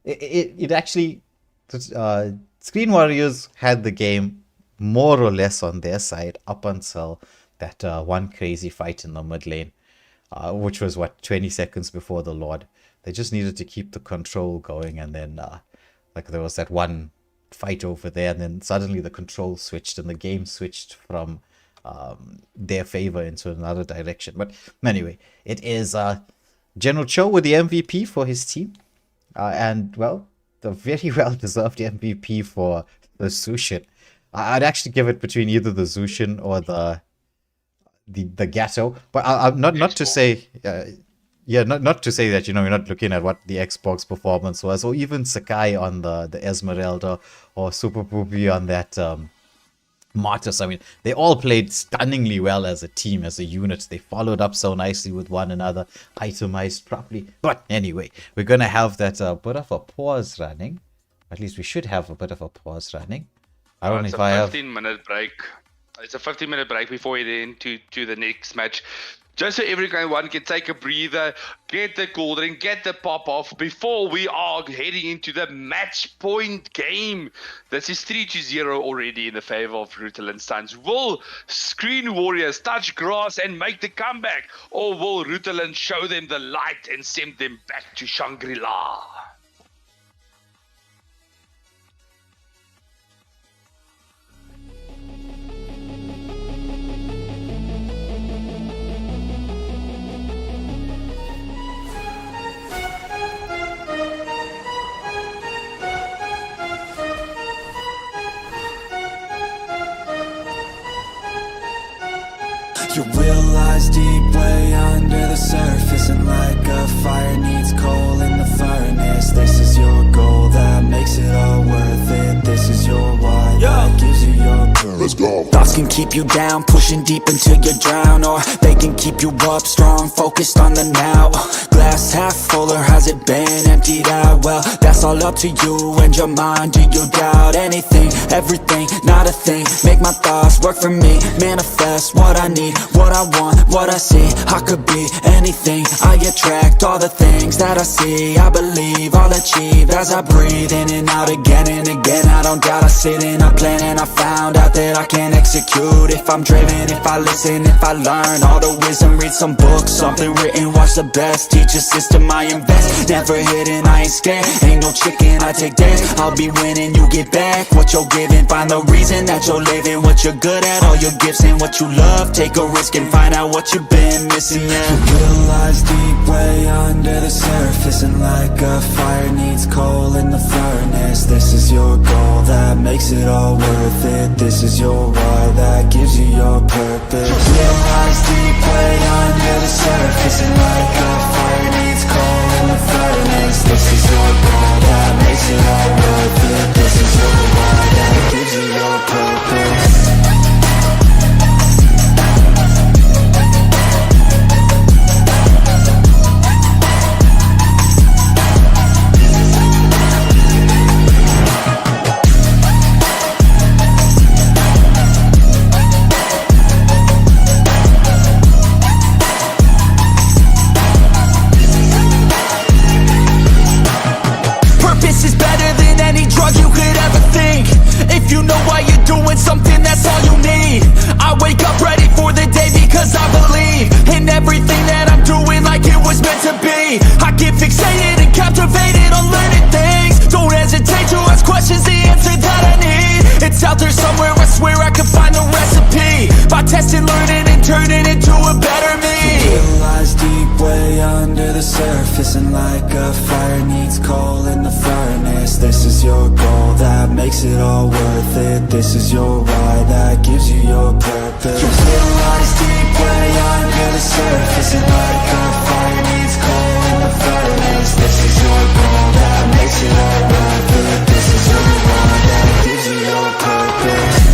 it actually Screen Warriors had the game more or less on their side up until that one crazy fight in the mid lane, which was 20 seconds before the Lord. They just needed to keep the control going, and then like there was that one fight over there, and then suddenly the control switched and the game switched from their favor into another direction. But anyway, it is General Cho with the MVP for his team, and well, the very well deserved MVP for the Zushin. I'd actually give it between either the Zushin or the Gato, but I'm not to say, not to say that, you know, you're not looking at what the Xbox performance was, or even Sakai on the Esmeralda, or Super Poopy on that Martis. I mean, they all played stunningly well as a team, as a unit. They followed up so nicely with one another, itemized properly. But anyway, we're going to have that bit of a pause running. At least we should have a bit of a pause running. I don't know if I have... It's a 15-minute break. It's a 15-minute break before we head into the next match. Just so everyone can take a breather, get the cauldron, get the pop off before we are heading into the match point game. This is 3-0 already in the favor of Rutilant Suns. Will Screen Warriors touch grass and make the comeback? Or will Rutilant show them the light and send them back to Shangri-La? Your will lies deep way under the surface, and like a fire needs coal in the furnace. This is your goal that makes it all worth it. This is your why that gives you your purpose. Let's go. Thoughts can keep you down, pushing deep until you drown, or they can keep you up strong, focused on the now. Glass half full, or has it been emptied out? Well, that's all up to you and your mind. Do you doubt anything, everything, not a thing? Make my thoughts work for me, manifest what I need, what I want, what I see. I could be anything, I attract all the things that I see. I believe I'll achieve as I breathe in and out again and again. I don't doubt, I sit and I plan, and I found out that I can execute. If I'm driven, if I listen, if I learn all the wisdom, read some books, something written, watch the best. Teach a system, I invest. Never hidden, I ain't scared. Ain't no chicken, I take dares. I'll be winning, you get back what you're giving. Find the reason that you're living, what you're good at, all your gifts and what you love. Take a risk and find out what you've been missing. Yeah. The will lies deep way under the surface, and like a fire needs coal in the furnace. This is your goal that makes it all worth it. This is your why that gives you your purpose. The will lies deep way under the surface, and like a fire needs coal in the furnace. This is your goal that makes it all worth it. This is your why that gives you your purpose. Something, that's all you need. I wake up ready for the day because I believe in everything that I'm doing like it was meant to be. I get fixated and captivated on learning things. Don't hesitate to ask questions, the answer that I need. It's out there somewhere, I swear I can find the recipe. By testing, learning, and turning into a better me. The will lies deep way under the surface, and like a fire needs coal in the furnace. This is your goal that makes it all worth it. This is your why that gives you your purpose. The will lies deep way under the surface, and like a fire needs coal in the furnace. This is your goal that makes it all worth it. This is your why that gives you your purpose.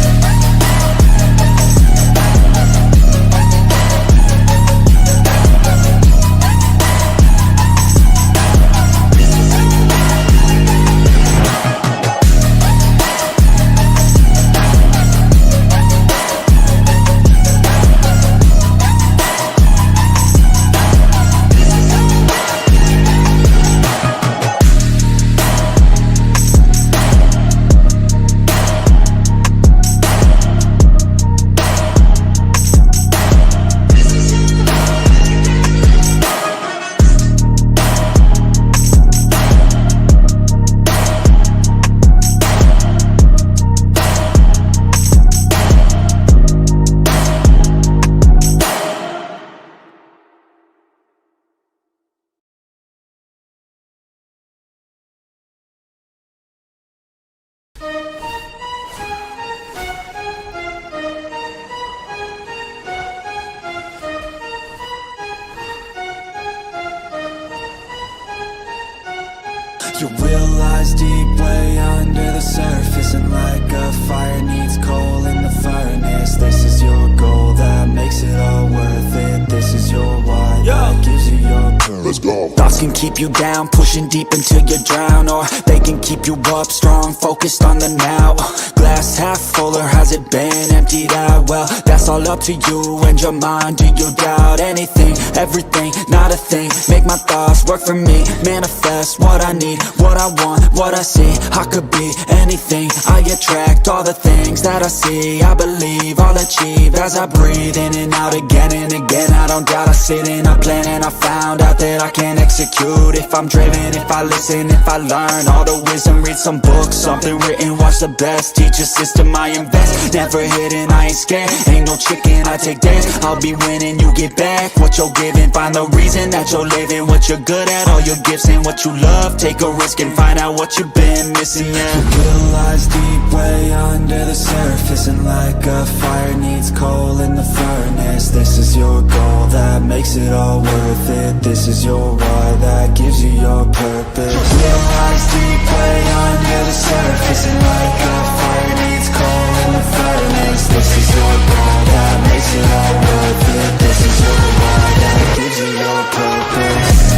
Your will lies deep way under the surface, and like a fire needs coal in the furnace. This is your goal that makes it all worth it. This is your why that gives you your purpose. Let's go. Thoughts can keep you down, pushing deep until you drown, or they can keep you up strong, focused on the now. Glass half full, or has it been emptied out? Well, that's all up to you and your mind. Do you doubt anything, everything, not a thing? Make my thoughts work for me, manifest what I need, what I want, what I see. I could be anything, I attract all the things that I see. I believe I'll achieve as I breathe in and out again and again. I don't doubt, I sit in a plan and I found out that I can execute. If I'm driven, if I listen, if I learn all the wisdom, read some books, something written, watch the best. Teach a system, I invest. Never hidden, I ain't scared. Ain't no chicken, I take dares. I'll be winning, you get back what you're giving. Find the reason that you're living, what you're good at, all your gifts and what you love. Take a risk and find out what you've been missing. Yeah. The will lies deep way under the surface, and like a fire needs coal in the furnace. This is your goal that makes it all worth it. This is your why that gives you your purpose. The will lies deep way under the surface, and like a fire needs coal in the furnace. This is your goal that makes it all worth it. This is your why that gives you your purpose.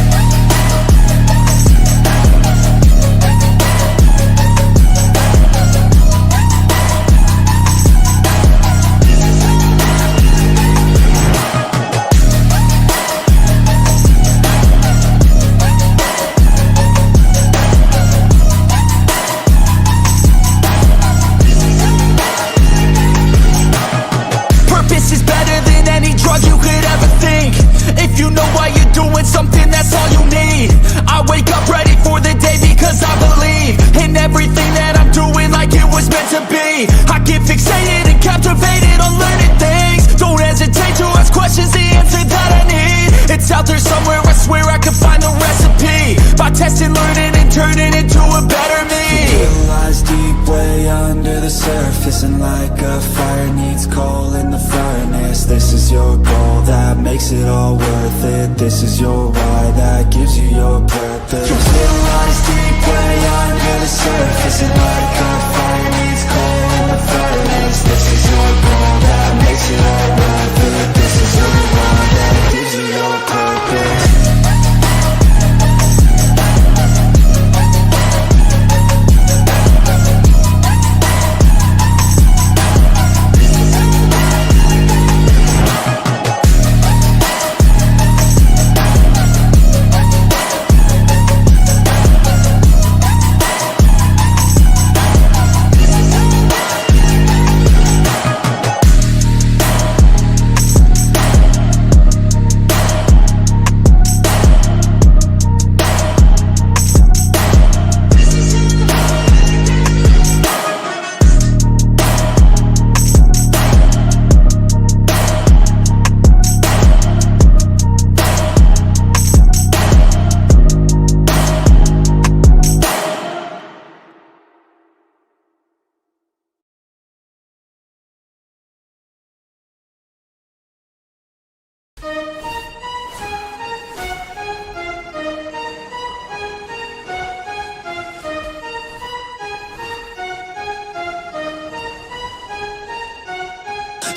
recipe. I get fixated and captivated on learning things. Don't hesitate to ask questions, the answer that I need. It's out there somewhere, I swear I can find the recipe. By testing, learning, and turning into a better me. It lies deep way under the surface, and like a fire needs coal in the furnace. This is your goal that makes it all worth it. This is your why that gives you your purpose. It lies deep way under the surface, and like a fire needs coal in the furnace. This is your goal that makes it all worth it. This is your why that gives you your purpose.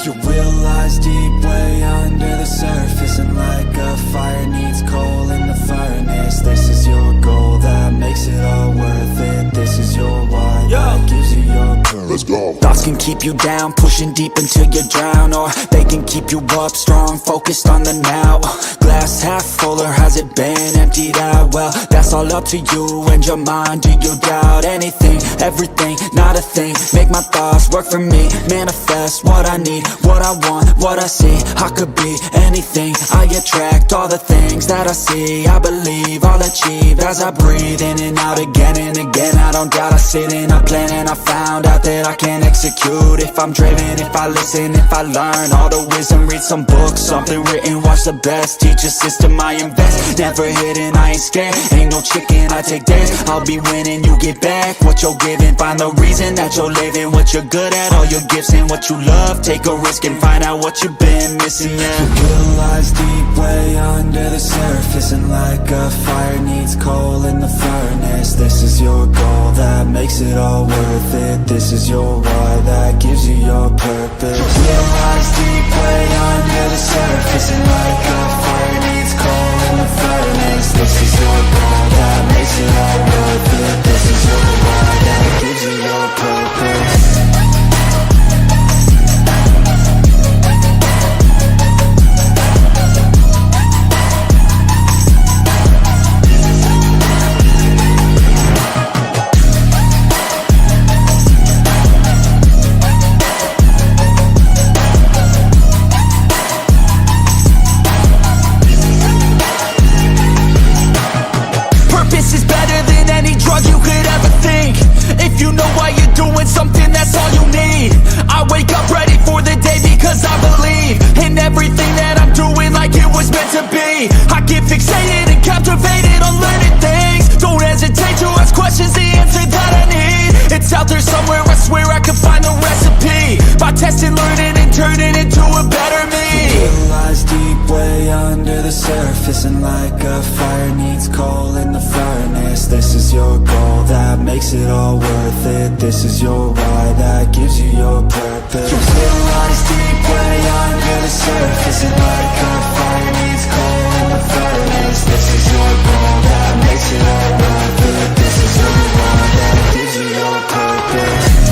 Your will lies deep way under the surface, and like a fire needs coal in the furnace. This is your goal that makes it all worth it. This is your why that gives you your purpose. Let's go. Thoughts can keep you down, pushing deep until you drown, or they can keep you up strong, focused on the now. Glass half full, or has it been emptied out? Well, that's all up to you and your mind. Do you doubt anything, everything, not a thing? Make my thoughts work for me, manifest what I need, what I want, what I see. I could be anything, I attract all the things that I see. I believe I'll achieve as I breathe in and out again and again. I don't doubt, I sit and I plan, and I found out that I can execute. If I'm driven, if I listen, if I learn all the wisdom, read some books, something written, watch the best, teach a system I invest. Never hidden, I ain't scared, ain't no chicken, I take dares. I'll be winning, you get back what you're giving. Find the reason that you're living, what you're good at, all your gifts and what you love. Take a risk and find out what you've been missing, yeah. Your will lies deep way under the surface, and like a fire needs coal in the furnace. This is your goal that makes it all worth it. This is your why that gives you your purpose. Your will lies deep way under the surface, and like a fire needs coal in the furnace. This is your goal that makes it all worth it. This is your why that gives you your purpose. Testing, learning, and turning into a better me. It lies deep way under the surface, and like a fire needs coal in the furnace. This is your goal that makes it all worth it. This is your why that gives you your purpose. It lies deep way under the surface, and like a fire needs coal in the furnace. This is your goal that makes it all worth it. This is your why that gives you your purpose.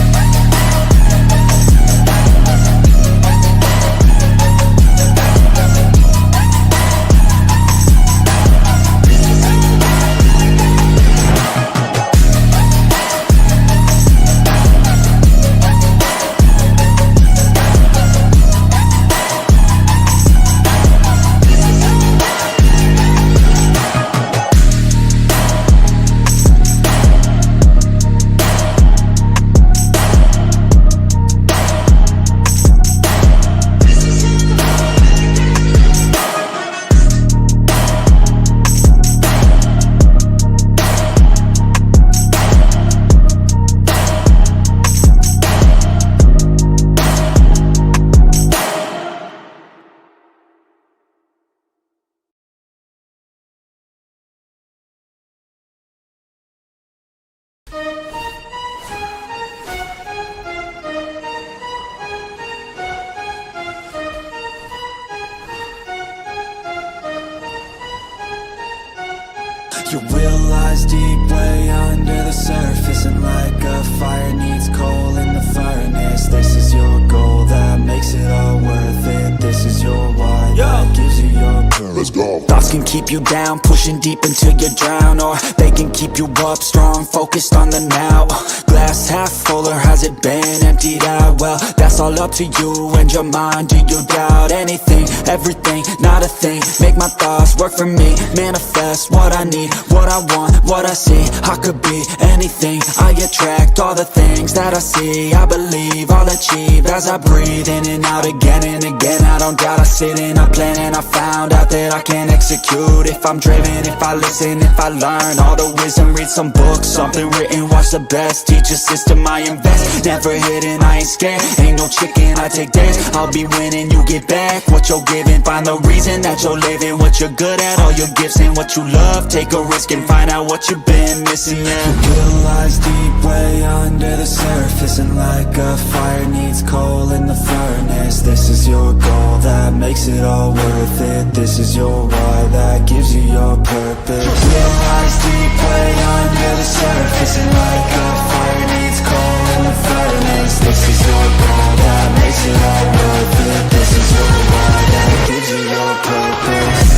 You realize deep way under the surface, and like a fire needs coal in the furnace, this is your goal that makes it all worth it. This is your why that gives you your purpose. Let's go. Thoughts can keep you down, pushing deep until you drown, or they can keep you up strong, focused on the now. Glass half full, or has it been emptied out? Well, that's all up to you and your mind. Do you doubt anything, everything, not a thing? Make my thoughts work for me, manifest what I need, what I want, what I see. I could be anything, I attract all the things that I see. I believe I'll achieve as I breathe in and out again and again. I don't doubt, I sit and I plan, and I found out that I can execute if I'm driven, if I listen, if I learn all the wisdom. Read some books, something written, watch the best, teach a system I invest. Never hidden, I ain't scared, ain't no chicken, I take dares. I'll be winning, you get back what you're giving. Find the reason that you're living, what you're good at, all your gifts and what you love. Take a risk and find out what you've been missing, yeah. Realize deep way under the surface, and like a fire needs coal in the furnace, this is your goal that makes it all worth it. This is your why that gives you your purpose. Realize deep way under the surface, and like a fire needs coal in the furnace, this is your goal that makes it all worth it. This is your why that gives you your purpose.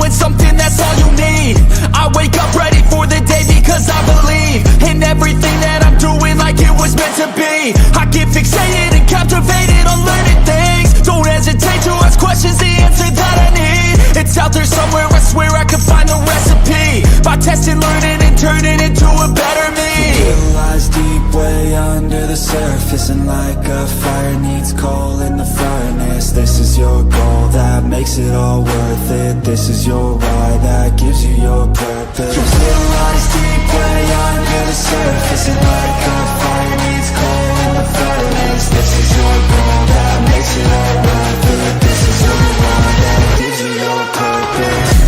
Something, that's all you need. I wake up ready for the day because I believe in everything that I'm doing like it was meant to be. I get fixated and captivated on learning things. Don't hesitate to ask questions, the answer that I need. It's out there somewhere, I swear I can find the recipe. By testing, learning, and turning into a better me. Realize deep way under the surface, and like a fire needs coal in the furnace, this is your goal that makes it all worth it. This is your why that gives you your purpose. Realize deep way under the surface, and like a fire needs coal in the furnace, this is your goal that makes it all worth it. This is your why that gives you your purpose.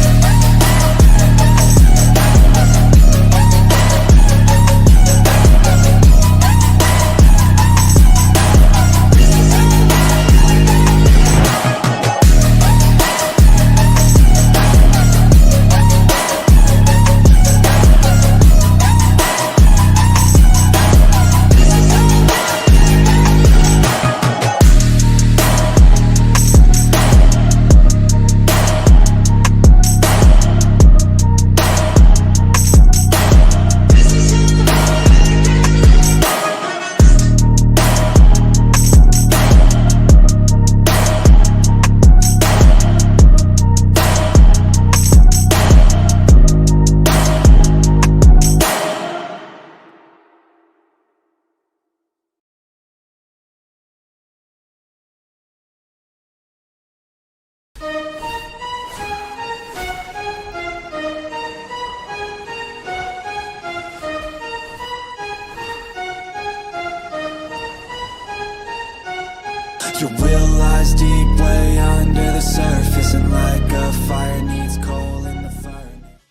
You realize deep way under the surface, and like a fire needs coal in the furnace.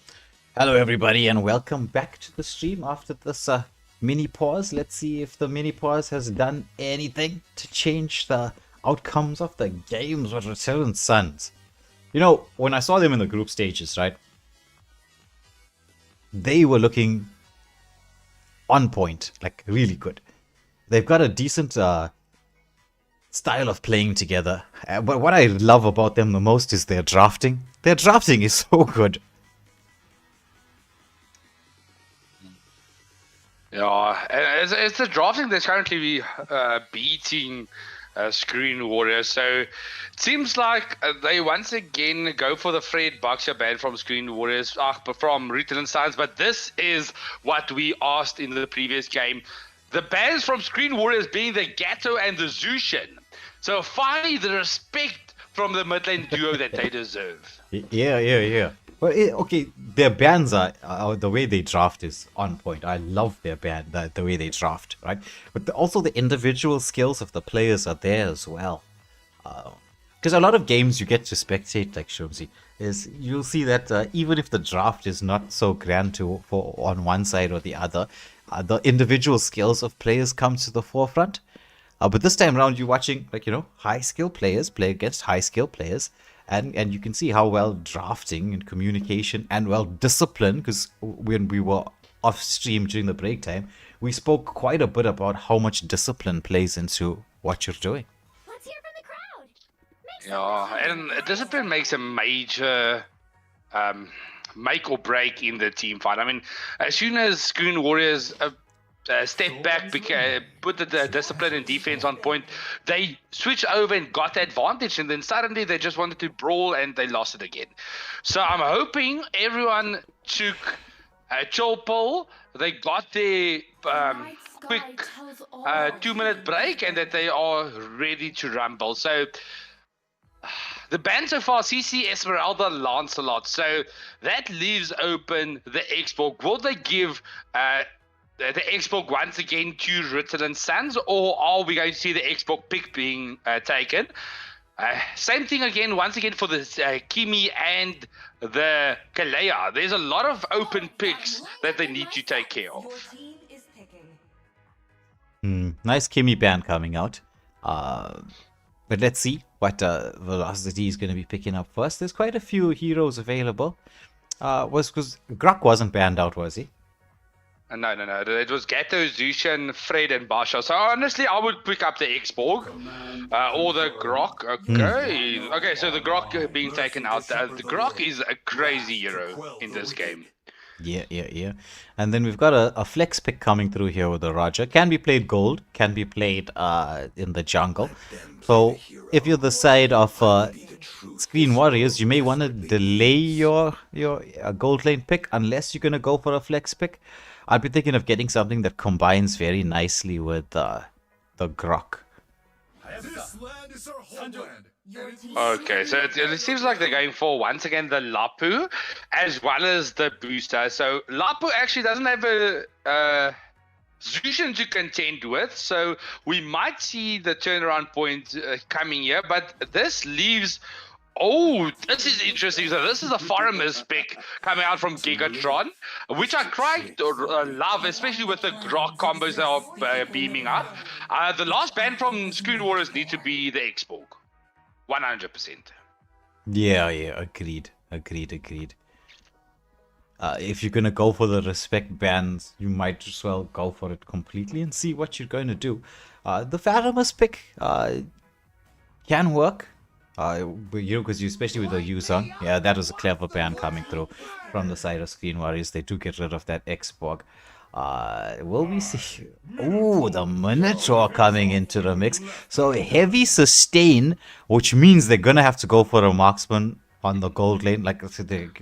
Hello everybody and welcome back to the stream after this mini pause. Let's see if the mini pause has done anything to change the outcomes of the games with Rutilant Sons. You know, when I saw them in the group stages, right, they were looking on point, like really good. They've got a decent style of playing together. But what I love about them the most is their drafting. Their drafting is so good. Yeah, and it's the drafting that's currently beating Screen Warriors. So it seems like they once again go for the Fred Boxer ban from Screen Warriors, from Rutilant Sons. But this is what we asked in the previous game. The bans from Screen Warriors being the Gatto and the Zushin. So finally the respect from the mid lane duo that they deserve. Yeah. Well, okay, their bans are the way they draft is on point. I love their ban, the way they draft, right? But also the individual skills of the players are there as well. Because a lot of games you get to spectate, like Shomzi, is you'll see that even if the draft is not so grand for on one side or the other, the individual skills of players come to the forefront. But this time around, you're watching, like, high skill players play against high skill players. And you can see how well drafting and communication and well discipline, because when we were off stream during the break time, we spoke quite a bit about how much discipline plays into what you're doing. Let's hear from the crowd. Yeah, and discipline makes a major make or break in the team fight. I mean, as soon as Screen Warriors step back, put the discipline and defense on point, they switched over and got the advantage, and then suddenly they just wanted to brawl and they lost it again. So I'm hoping everyone took a chill pill, they got their quick 2-minute break, and that they are ready to rumble. So the band so far, CC, Esmeralda, Lancelot. So that leaves open the Xbox. Will they give the Xbox once again to Rutilant Sons, or are we going to see the Xbox pick being taken? Same thing again, once again for the Kimi and the Kalea. There's a lot of open picks that they need to take care of. Your team is picking. Nice Kimi band coming out. But let's see what Velocity is going to be picking up first. There's quite a few heroes available. Because Grok wasn't banned out, was he? No. It was Gato, Zushan, Fred, and Basha. So honestly, I would pick up the Xborg or the Grok. Okay, so the Grok being taken out. The Grok is a crazy hero in this game. Yeah. And then we've got a flex pick coming through here with the Roger. Can be played gold, can be played in the jungle. So if you're the side of Screen Warriors, you may want to delay your gold lane pick unless you're going to go for a flex pick. I'd be thinking of getting something that combines very nicely with the Grok. This land is our homeland. Okay, so it seems like they're going for, once again, the Lapu as well as the booster. So Lapu actually doesn't have a Zushan to contend with, so we might see the turnaround point coming here, but this leaves... Oh, this is interesting. So this is a Foreigner's pick coming out from Gigatron, which I quite love, especially with the Grok combos that are beaming up. The last ban from Screen Warriors need to be the Xborg. 100%. Yeah, agreed. If you're going to go for the respect bans, you might as well go for it completely and see what you're going to do. The Foreigner's pick can work. Because especially with the Yuzong, yeah, that was a clever ban coming through from the side of Screen Warriors. They do get rid of that Xborg. Will we see? Oh, the Minotaur coming into the mix. So heavy sustain, which means they're gonna have to go for a marksman on the gold lane. Like I said,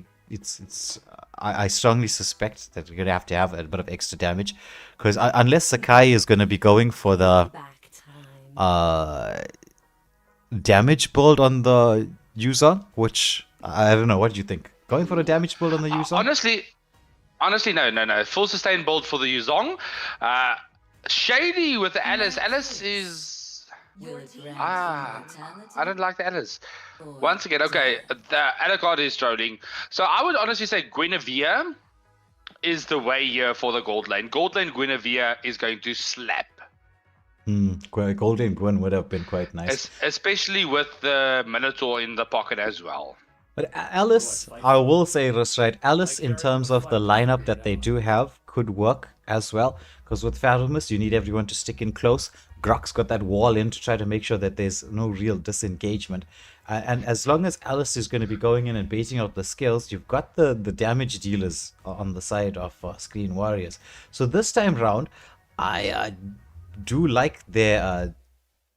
I strongly suspect that you're gonna have to have a bit of extra damage, because unless Sakai is gonna be going for the damage build on the Yuzong, which I don't know. What do you think? Going for a damage build on the Yuzong? Honestly, no. Full sustain build for the Yuzong. Shady with the Alice. Alice is... I don't like the Alice. Once again, okay, the Alucard is trolling. So I would honestly say Guinevere is the way here for the gold lane. Gold lane Guinevere is going to slap. Golden Gwyn would have been quite nice. Especially with the Minotaur in the pocket as well. But Alice, I will say this right, Alice in terms of the lineup that they do have could work as well. Because with Pharaohmus, you need everyone to stick in close. Grok's got that wall in to try to make sure that there's no real disengagement. And as long as Alice is going to be going in and baiting out the skills, you've got the damage dealers on the side of Screen Warriors. So this time round, I do like their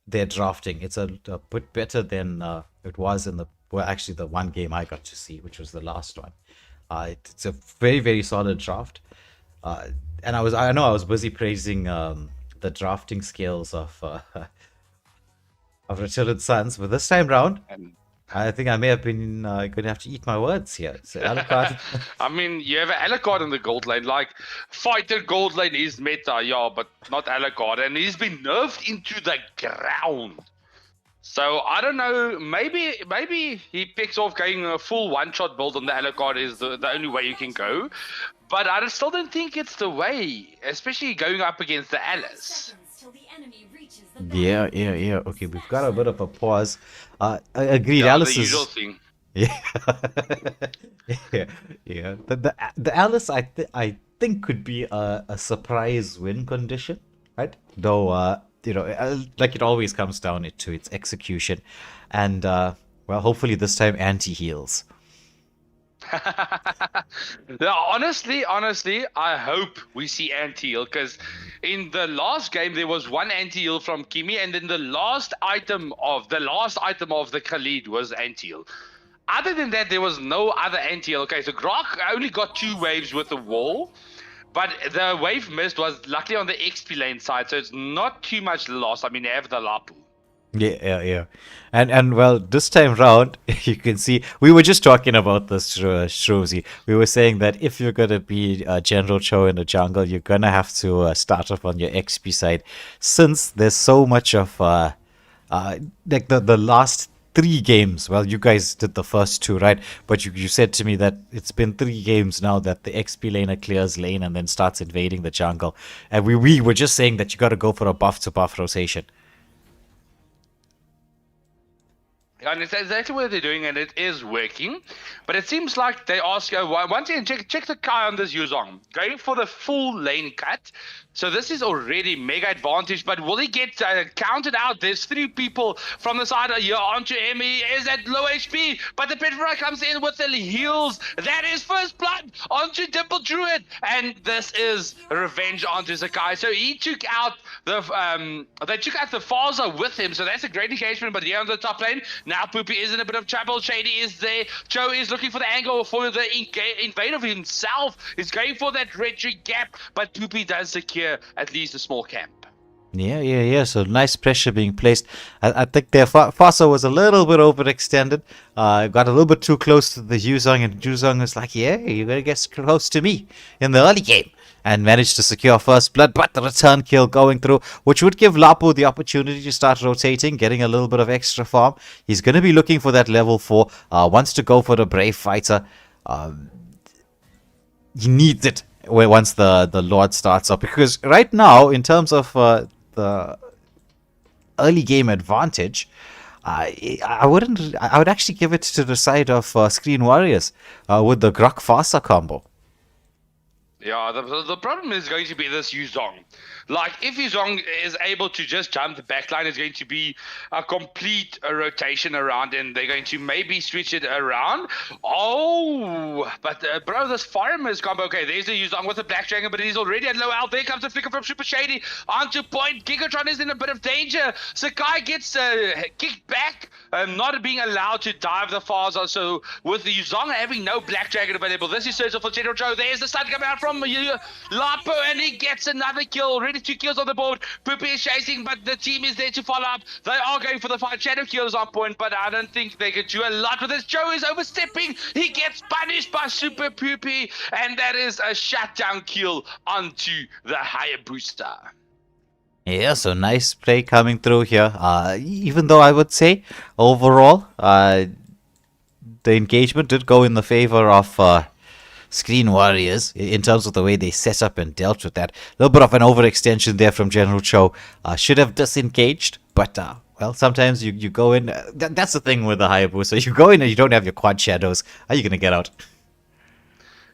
drafting. It's a bit better than it was in the one game I got to see, which was the last one. It's a very, very solid draft. And I know I was busy praising the drafting skills of Rutilant Sons, but this time round, I think I may have been going to have to eat my words here. So Alucard. I mean, you have Alucard in the gold lane. Like, fighter gold lane is meta, yeah, but not Alucard. And he's been nerfed into the ground. So, I don't know. Maybe he picks off going a full one-shot build on the Alucard is the only way you can go. But I still don't think it's the way, especially going up against the Alice. Yeah. Okay, we've got a bit of a pause. Agreed, Yeah, Alice the is... usual thing. Yeah. yeah. The Alice, I think could be a surprise win condition, right? Though, like it always comes down to its execution. And, well, hopefully this time anti-heals. Yeah, honestly, I hope we see anti-heal, because in the last game there was one anti-heal from Kimi, and then the last item of the Khalid was anti-heal. Other than that, there was no other anti-heal. Okay, so Grok only got 2 waves with the wall, but the wave missed was luckily on the XP lane side, so it's not too much loss. I mean, they have the Lapu. Yeah. And well, this time round, you can see, we were just talking about this, Shrozy. We were saying that if you're going to be General Cho in the jungle, you're going to have to start off on your XP side, since there's so much of, like the last 3 games, well, you guys did the first 2, right? But you said to me that it's been 3 games now that the XP laner clears lane and then starts invading the jungle. And we were just saying that you got to go for a buff-to-buff rotation. And it's exactly what they're doing, and it is working. But it seems like they ask, once again, check the Kai on this Yuzong. Going for the full lane cut. So this is already mega advantage, but will he get counted out? There's 3 people from the side here onto him. He is at low HP, but the Petrify comes in with the heals. That is first blood onto Dimple Druid, and this is revenge onto Sakai. So he took out the Faza with him, so that's a great engagement. But here on the top lane, now Poopy is in a bit of trouble. Shady is there. Joe is looking for the angle for the invade of himself. He's going for that retro gap, but Poopy does secure at least a small camp. Yeah. So nice pressure being placed. I think their Fasa was a little bit overextended. Got a little bit too close to the Yuzong, and Yuzong was like, yeah, you're going to get close to me in the early game. And managed to secure first blood, but the return kill going through, which would give Lapo the opportunity to start rotating, getting a little bit of extra farm. He's going to be looking for that level 4. Wants to go for the Brave Fighter. He needs it once the Lord starts up, because right now, in terms of the early game advantage, I would actually give it to the side of Screen Warriors with the Grok Fasa combo. Yeah, the problem is going to be this Yuzong. Like, if Yuzong is able to just jump the backline, it's going to be a complete rotation around, and they're going to maybe switch it around. Oh, but bro, this Farmer's combo. Okay, there's the Yuzong with the Black Dragon, but he's already at low health. There comes the flicker from Super Shady onto point. Gigatron is in a bit of danger. Sakai gets kicked back, not being allowed to dive the Faza. So with the Yuzong having no Black Dragon available, this is Surgical for General Joe. There's the stun coming out from Lapo, and he gets another kill. Already 2 kills on the board. Poopy is chasing, but the team is there to follow up. They are going for the fight. Shadow kills on point, but I don't think they can do a lot with this. Joe is overstepping. He gets punished by Super Poopy, and that is a shutdown kill onto the Hayabusa. Yeah, so nice play coming through here. Even though I would say overall, the engagement did go in the favor of Screen Warriors in terms of the way they set up and dealt with that. A little bit of an overextension there from General Cho. Should have disengaged, but well, sometimes you go in. That's the thing with the Hayabusa. You go in and you don't have your quad shadows. How are you going to get out?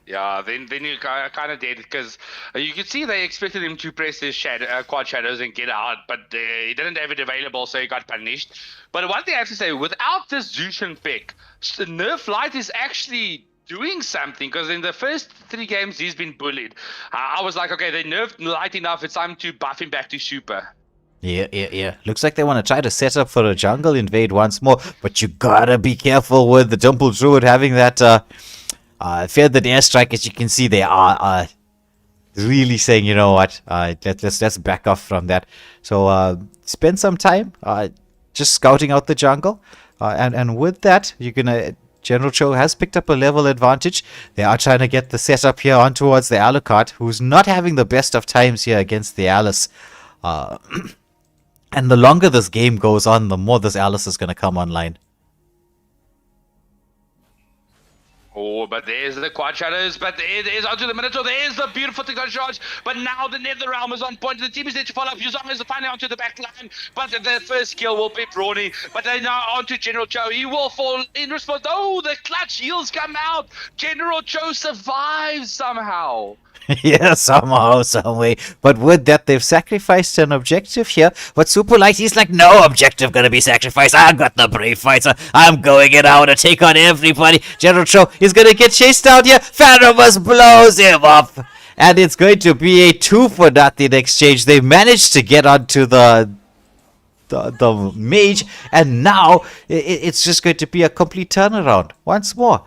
Yeah, then you kind of did, because you could see they expected him to press his quad shadows and get out, but he didn't have it available, so he got punished. But one thing I have to say, without this Zushin pick, Nerf Light is actually doing something, because in the first 3 games he's been bullied. I was like, okay, they nerfed Light enough, it's time to buff him back to super. Yeah. Looks like they want to try to set up for a jungle invade once more, but you gotta be careful with the Dimple Druid having that feathered airstrike. As you can see, they are really saying, you know what, let's back off from that. So spend some time just scouting out the jungle. And with that, you're going to... General Cho has picked up a level advantage. They are trying to get the setup here on towards the Alucard, who's not having the best of times here against the Alice. And the longer this game goes on, the more this Alice is going to come online. Oh, but there's the Quad Shadows, but it is onto the Minotaur. There's the beautiful technology charge, but now the Nether Realm is on point. The team is there to follow up. Yuzong is finally onto the back line, but the first kill will be Brawny. But they're now onto General Cho. He will fall in response. Oh, the clutch heals come out. General Cho survives somehow. Yeah, somehow, some way. But with that, they've sacrificed an objective here. But Super Light, he's like, no objective gonna be sacrificed. I got the Brave Fighter. I'm going in. I want to take on everybody. General Cho is gonna get chased out here. Pharaohs blows him up. And it's going to be a 2 for nothing exchange. They managed to get onto the mage. And now, it's just going to be a complete turnaround. Once more.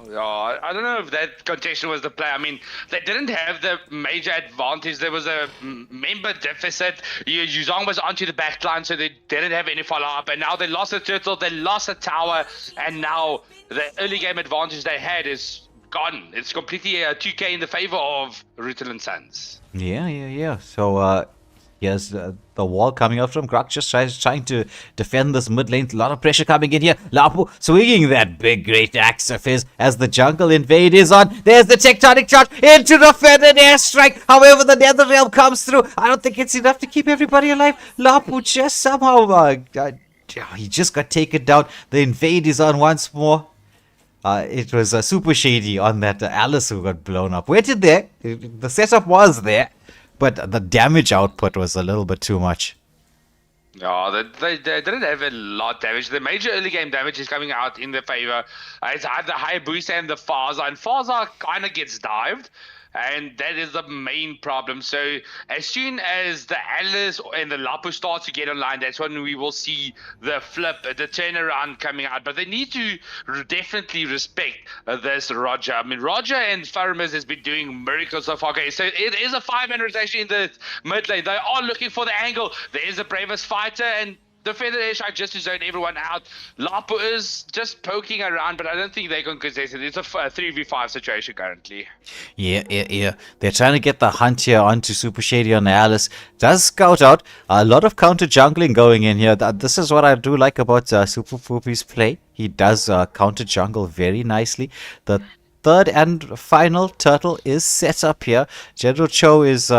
I don't know if that contention was the play. I mean, they didn't have the major advantage. There was a member deficit. Yuzong was onto the back line, so they didn't have any follow-up. And now they lost a turtle, they lost a tower, and now the early game advantage they had is gone. It's completely a 2K in the favor of Rutilant Suns. Yeah. So, here's the wall coming out from Grok, just trying to defend this mid lane. A lot of pressure coming in here. Lapu swinging that big great axe of his as the jungle invade is on. There's the tectonic charge into the feathered airstrike. However, the Nether Realm comes through. I don't think it's enough to keep everybody alive. Lapu just somehow, he just got taken down. The invade is on once more. It was super shady on that Alice who got blown up. The setup was there. But the damage output was a little bit too much. No, they didn't have a lot of damage. The major early game damage is coming out in their favor. It's either Hayabusa and the Faza, and Faza kind of gets dived. And that is the main problem. So as soon as the Alice and the Lapu start to get online, that's when we will see the flip, the turnaround coming out. But they need to definitely respect this Roger. I mean, Roger and Faramis has been doing miracles so far. Okay, so it is a 5-man rotation in the mid lane. They are looking for the angle. There is the bravest fighter, and the feather airstrike just to zone everyone out. Lapu is just poking around, but I don't think they can contest it. It's a 3v5 situation currently. Yeah. They're trying to get the hunt here onto Super Shady on the Alice. Does scout out. A lot of counter jungling going in here. This is what I do like about Super Poopy's play. He does counter jungle very nicely. The third and final turtle is set up here. General Cho is...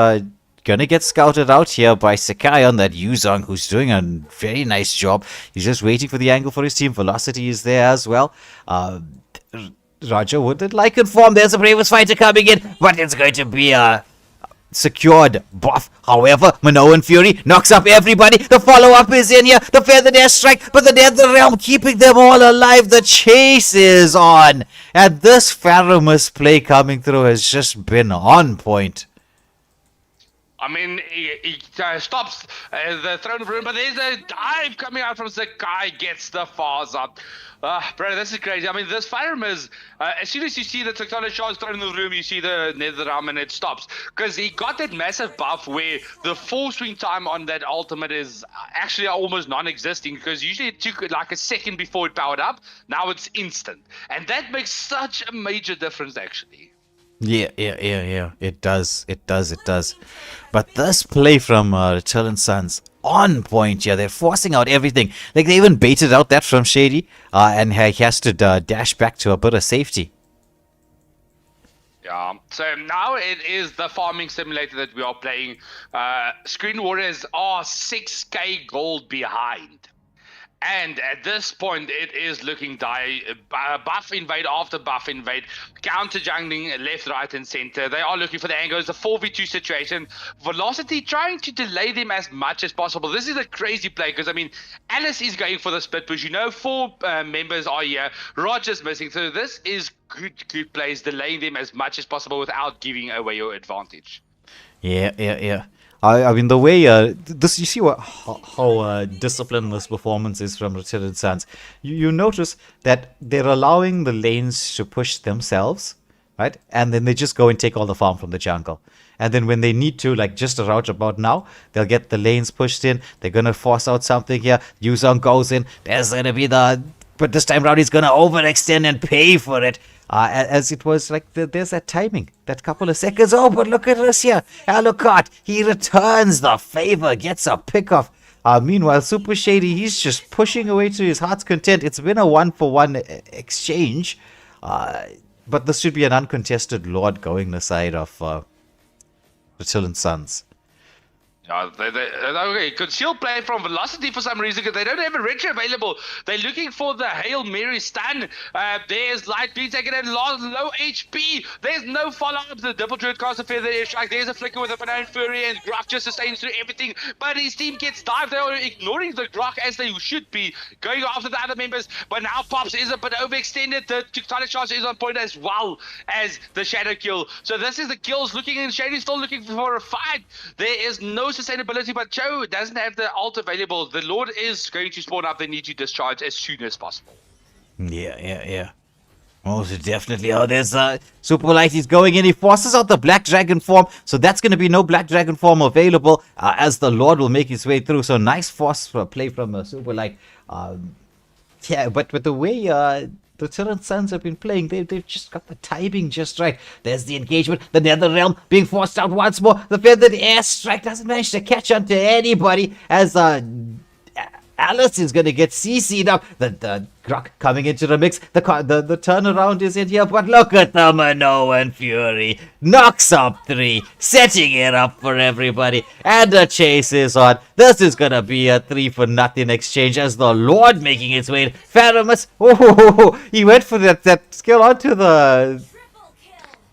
gonna get scouted out here by Sakai on that Yuzong, who's doing a very nice job. He's just waiting for the angle for his team. Velocity is there as well. Roger wouldn't like inform. There's a bravest fighter coming in, but it's going to be a secured buff. However, Minoan Fury knocks up everybody. The follow-up is in here. The feathered airstrike, but the Nether Realm keeping them all alive. The chase is on. And this Pharaoh's play coming through has just been on point. I mean, he stops the Throne of Ruin, but there's a dive coming out from Sakai, gets the Fars up. Bro, this is crazy. I mean, this Firearm is, as soon as you see the Tectonic Charge Throne of the Room, you see the Nether Realm and it stops. Because he got that massive buff where the full swing time on that ultimate is actually almost non-existing, because usually it took like a second before it powered up. Now it's instant. And that makes such a major difference, actually. Yeah. It does. But this play from Rutilant Suns on point here. They're forcing out everything. Like, they even baited out that from Shady, and he has to dash back to a bit of safety. Yeah, so now it is the farming simulator that we are playing. Screen Warriors are 6k gold behind. And at this point, it is looking dire. Buff invade after buff invade. Counter jungling left, right, and center. They are looking for the angle. It's a 4v2 situation. Velocity trying to delay them as much as possible. This is a crazy play because, I mean, Alice is going for the split push. You know, 4 members are here. Roger's missing. So this is good plays, delaying them as much as possible without giving away your advantage. Yeah. I mean, the way this, you see how disciplined this performance is from Rutilant Suns. You notice that they're allowing the lanes to push themselves, right? And then they just go and take all the farm from the jungle. And then when they need to, like just around about now, they'll get the lanes pushed in. They're going to force out something here. Yuzong goes in. There's going to be but this time around he's going to overextend and pay for it. As it was like, there's that timing, that couple of seconds. Oh, but look at this here. Alucard, he returns the favor, gets a pick-off. Meanwhile, Super Shady, he's just pushing away to his heart's content. It's been a 1-for-1 exchange. But this should be an uncontested Lord going the side of Rutilant Sons. Okay, concealed play from Velocity for some reason because they don't have a retro available. They're looking for the Hail Mary stun. There's Light being taken in low HP. There's no follow-up. The double druid casts a feather airstrike. There's a flicker with a banana fury, and Grok just sustains through everything. But his team gets dived. They are ignoring the Grok as they should be, going after the other members. But now Pops is a bit overextended. The Titanic charge is on point as well as the Shadow kill. So this is the kills looking in. Shady's still looking for a fight. There is no sustainability, but Joe doesn't have the ult available. The Lord is going to spawn up. They need to discharge as soon as possible. Yeah. Most definitely. Oh, there's Super Light. He's going in. He forces out the Black Dragon form. So that's going to be no Black Dragon form available as the Lord will make his way through. So nice force play from Super Light. Yeah, but with the way the Rutilant Sons have been playing, they've just got the timing just right. There's the engagement, the Nether Realm being forced out once more. The feathered airstrike doesn't manage to catch on to anybody as Alice is going to get CC'd up. The Grok coming into the mix. The turnaround is in here, but look at the Minoan Fury. Knocks up 3, setting it up for everybody. And the chase is on. This is going to be a 3-for-nothing exchange as the Lord making its way in. Pharamus, he went for that skill onto the...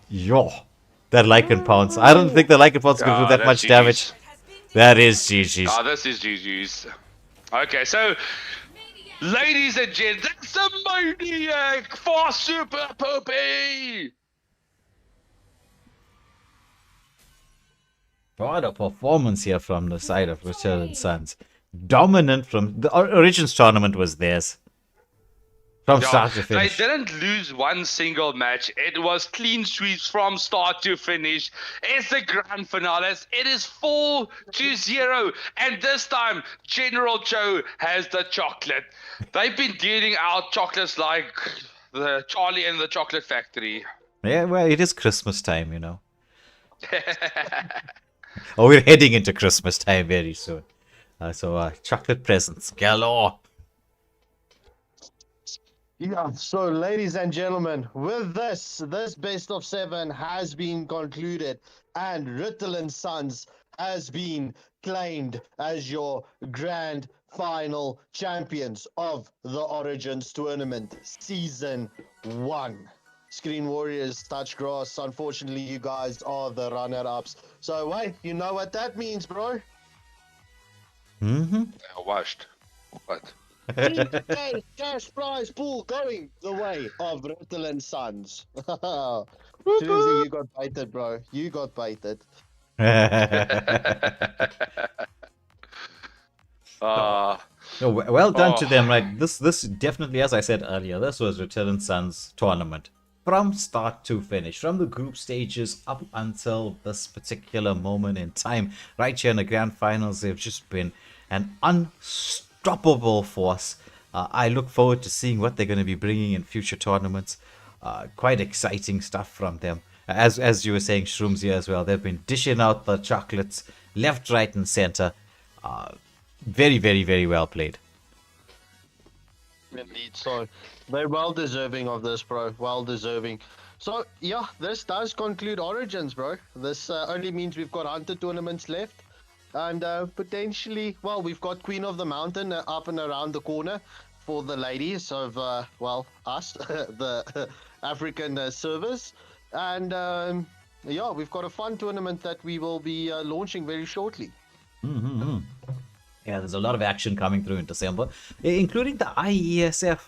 Yo, that Lycan Pounce. I don't think the Lycan Pounce can do that much damage. That is GG's. Oh, this is GG's. Okay, so, ladies and gents, that's the Maniac for Super Poopy! What a performance here from the side of Rutilant Sons. Dominant from... The Origins tournament was theirs. From start to finish. They didn't lose one single match. It was clean sweeps from start to finish. It's the grand finales. It is 4-0. And this time, General Joe has the chocolate. They've been dealing out chocolates like the Charlie and the Chocolate Factory. Yeah, well, it is Christmas time, you know. Oh, we're heading into Christmas time very soon. So, chocolate presents galore. Yeah, so ladies and gentlemen, with this best of 7 has been concluded and Rutilant Sons has been claimed as your grand final champions of the Origins Tournament Season 1. Screen Warriors, Touch Grass, unfortunately you guys are the runner-ups. So wait, you know what that means, bro? Mm-hmm. I washed. What? Cash prize pool going the way of Rutilant Sons. Susie, you got baited, bro. You got baited. Well done to them, right? This definitely, as I said earlier, this was Rutilant Sons tournament. From start to finish, from the group stages up until this particular moment in time. Right here in the grand finals, they've just been an unstoppable force. I look forward to seeing what they're going to be bringing in future tournaments. Quite exciting stuff from them. As you were saying, Shroomsy as well, they've been dishing out the chocolates left, right, and center. Very, very, very well played. Indeed, so they're well deserving of this, bro. Well deserving. So, yeah, this does conclude Origins, bro. This only means we've got Hunter tournaments left. And potentially, well, we've got Queen of the Mountain up and around the corner for the ladies of, well, us, the African servers. And, yeah, we've got a fun tournament that we will be launching very shortly. Mm-hmm. Yeah, there's a lot of action coming through in December, including the IESF.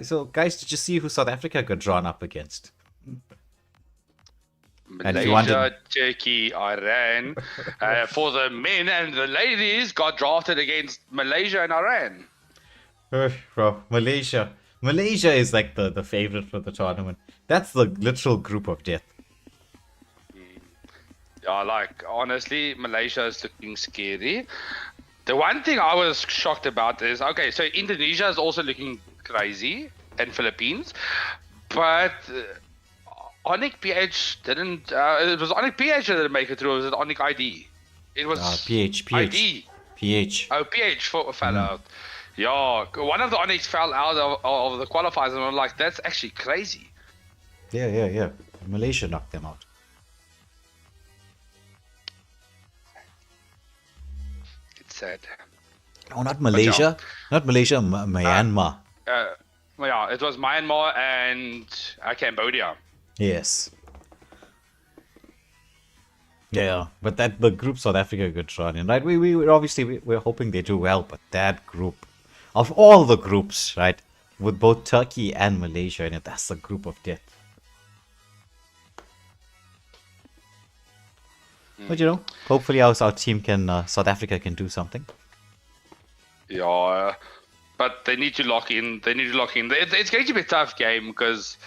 So, guys, did you see who South Africa got drawn up against? Malaysia, Turkey, Iran. For the men and the ladies, got drafted against Malaysia and Iran. Bro, Malaysia. Malaysia is like the favorite for the tournament. That's the literal group of death. Yeah, like honestly, Malaysia is looking scary. The one thing I was shocked about is okay, so Indonesia is also looking crazy, and Philippines, but Onic PH didn't. It was Onic PH that didn't make it through. Or was it Onic ID? It was PH. ID. PH. Oh, PH fell out. Yeah, one of the Onyx fell out of the qualifiers, and I'm like, that's actually crazy. Yeah. Malaysia knocked them out. It's sad. Oh, not Malaysia. Not Malaysia, Myanmar. Yeah, it was Myanmar and Cambodia. Yes. Yeah, but that the group South Africa could run in, right? We obviously we're hoping they do well, but that group, of all the groups, right, with both Turkey and Malaysia in it, that's the group of death. But you know, hopefully our team can, South Africa can do something. Yeah, but they need to lock in. It's going to be a tough game because,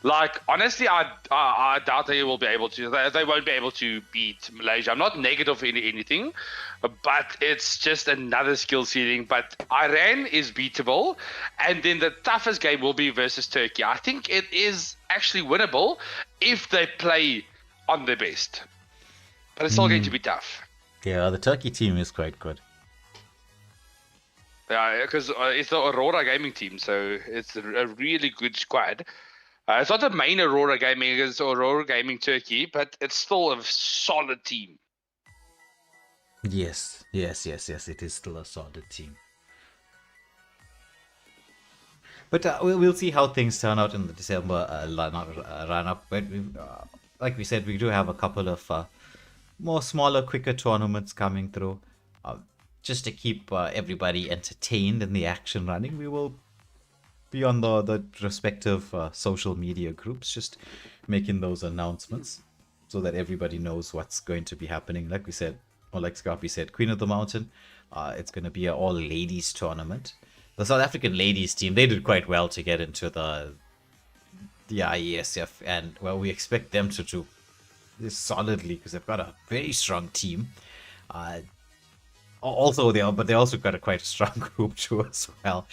like, honestly, I doubt they will be able to. They won't be able to beat Malaysia. I'm not negative in anything, but it's just another skill ceiling. But Iran is beatable, and then the toughest game will be versus Turkey. I think it is actually winnable if they play on their best, but it's still going to be tough. Yeah, the Turkey team is quite good. Yeah, because it's the Aurora Gaming team, so it's a really good squad. It's not the main Aurora Gaming, it's Aurora Gaming Turkey, but it's still a solid team. Yes, it is still a solid team. But we'll see how things turn out in the December run-up. But like we said, we do have a couple of more smaller, quicker tournaments coming through. Just to keep everybody entertained in the action running, we will be on the respective social media groups, just making those announcements so that everybody knows what's going to be happening. Like we said, or like Scarpy said, Queen of the Mountain, it's going to be an all-ladies tournament. The South African ladies team, they did quite well to get into the IESF, and well, we expect them to do this solidly because they've got a very strong team. Also, they also got a quite strong group too as well,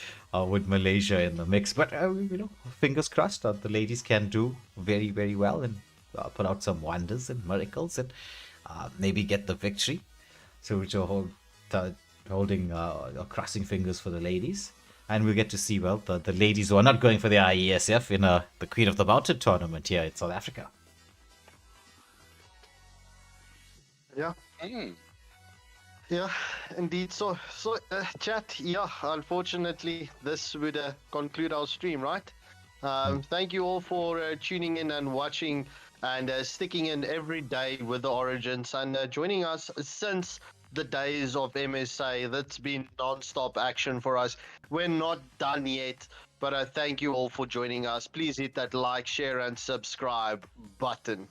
with Malaysia in the mix. But you know, fingers crossed that the ladies can do very, very well and put out some wonders and miracles and maybe get the victory. So we're holding crossing fingers for the ladies, and we'll get to see the ladies who are not going for the IESF in the Queen of the Mountain tournament here in South Africa. Yeah. Yeah, indeed. So chat, yeah, unfortunately, this would conclude our stream, right? Thank you all for tuning in and watching and sticking in every day with the Origins and joining us since the days of MSA. That's been non-stop action for us. We're not done yet, but thank you all for joining us. Please hit that like, share, and subscribe button.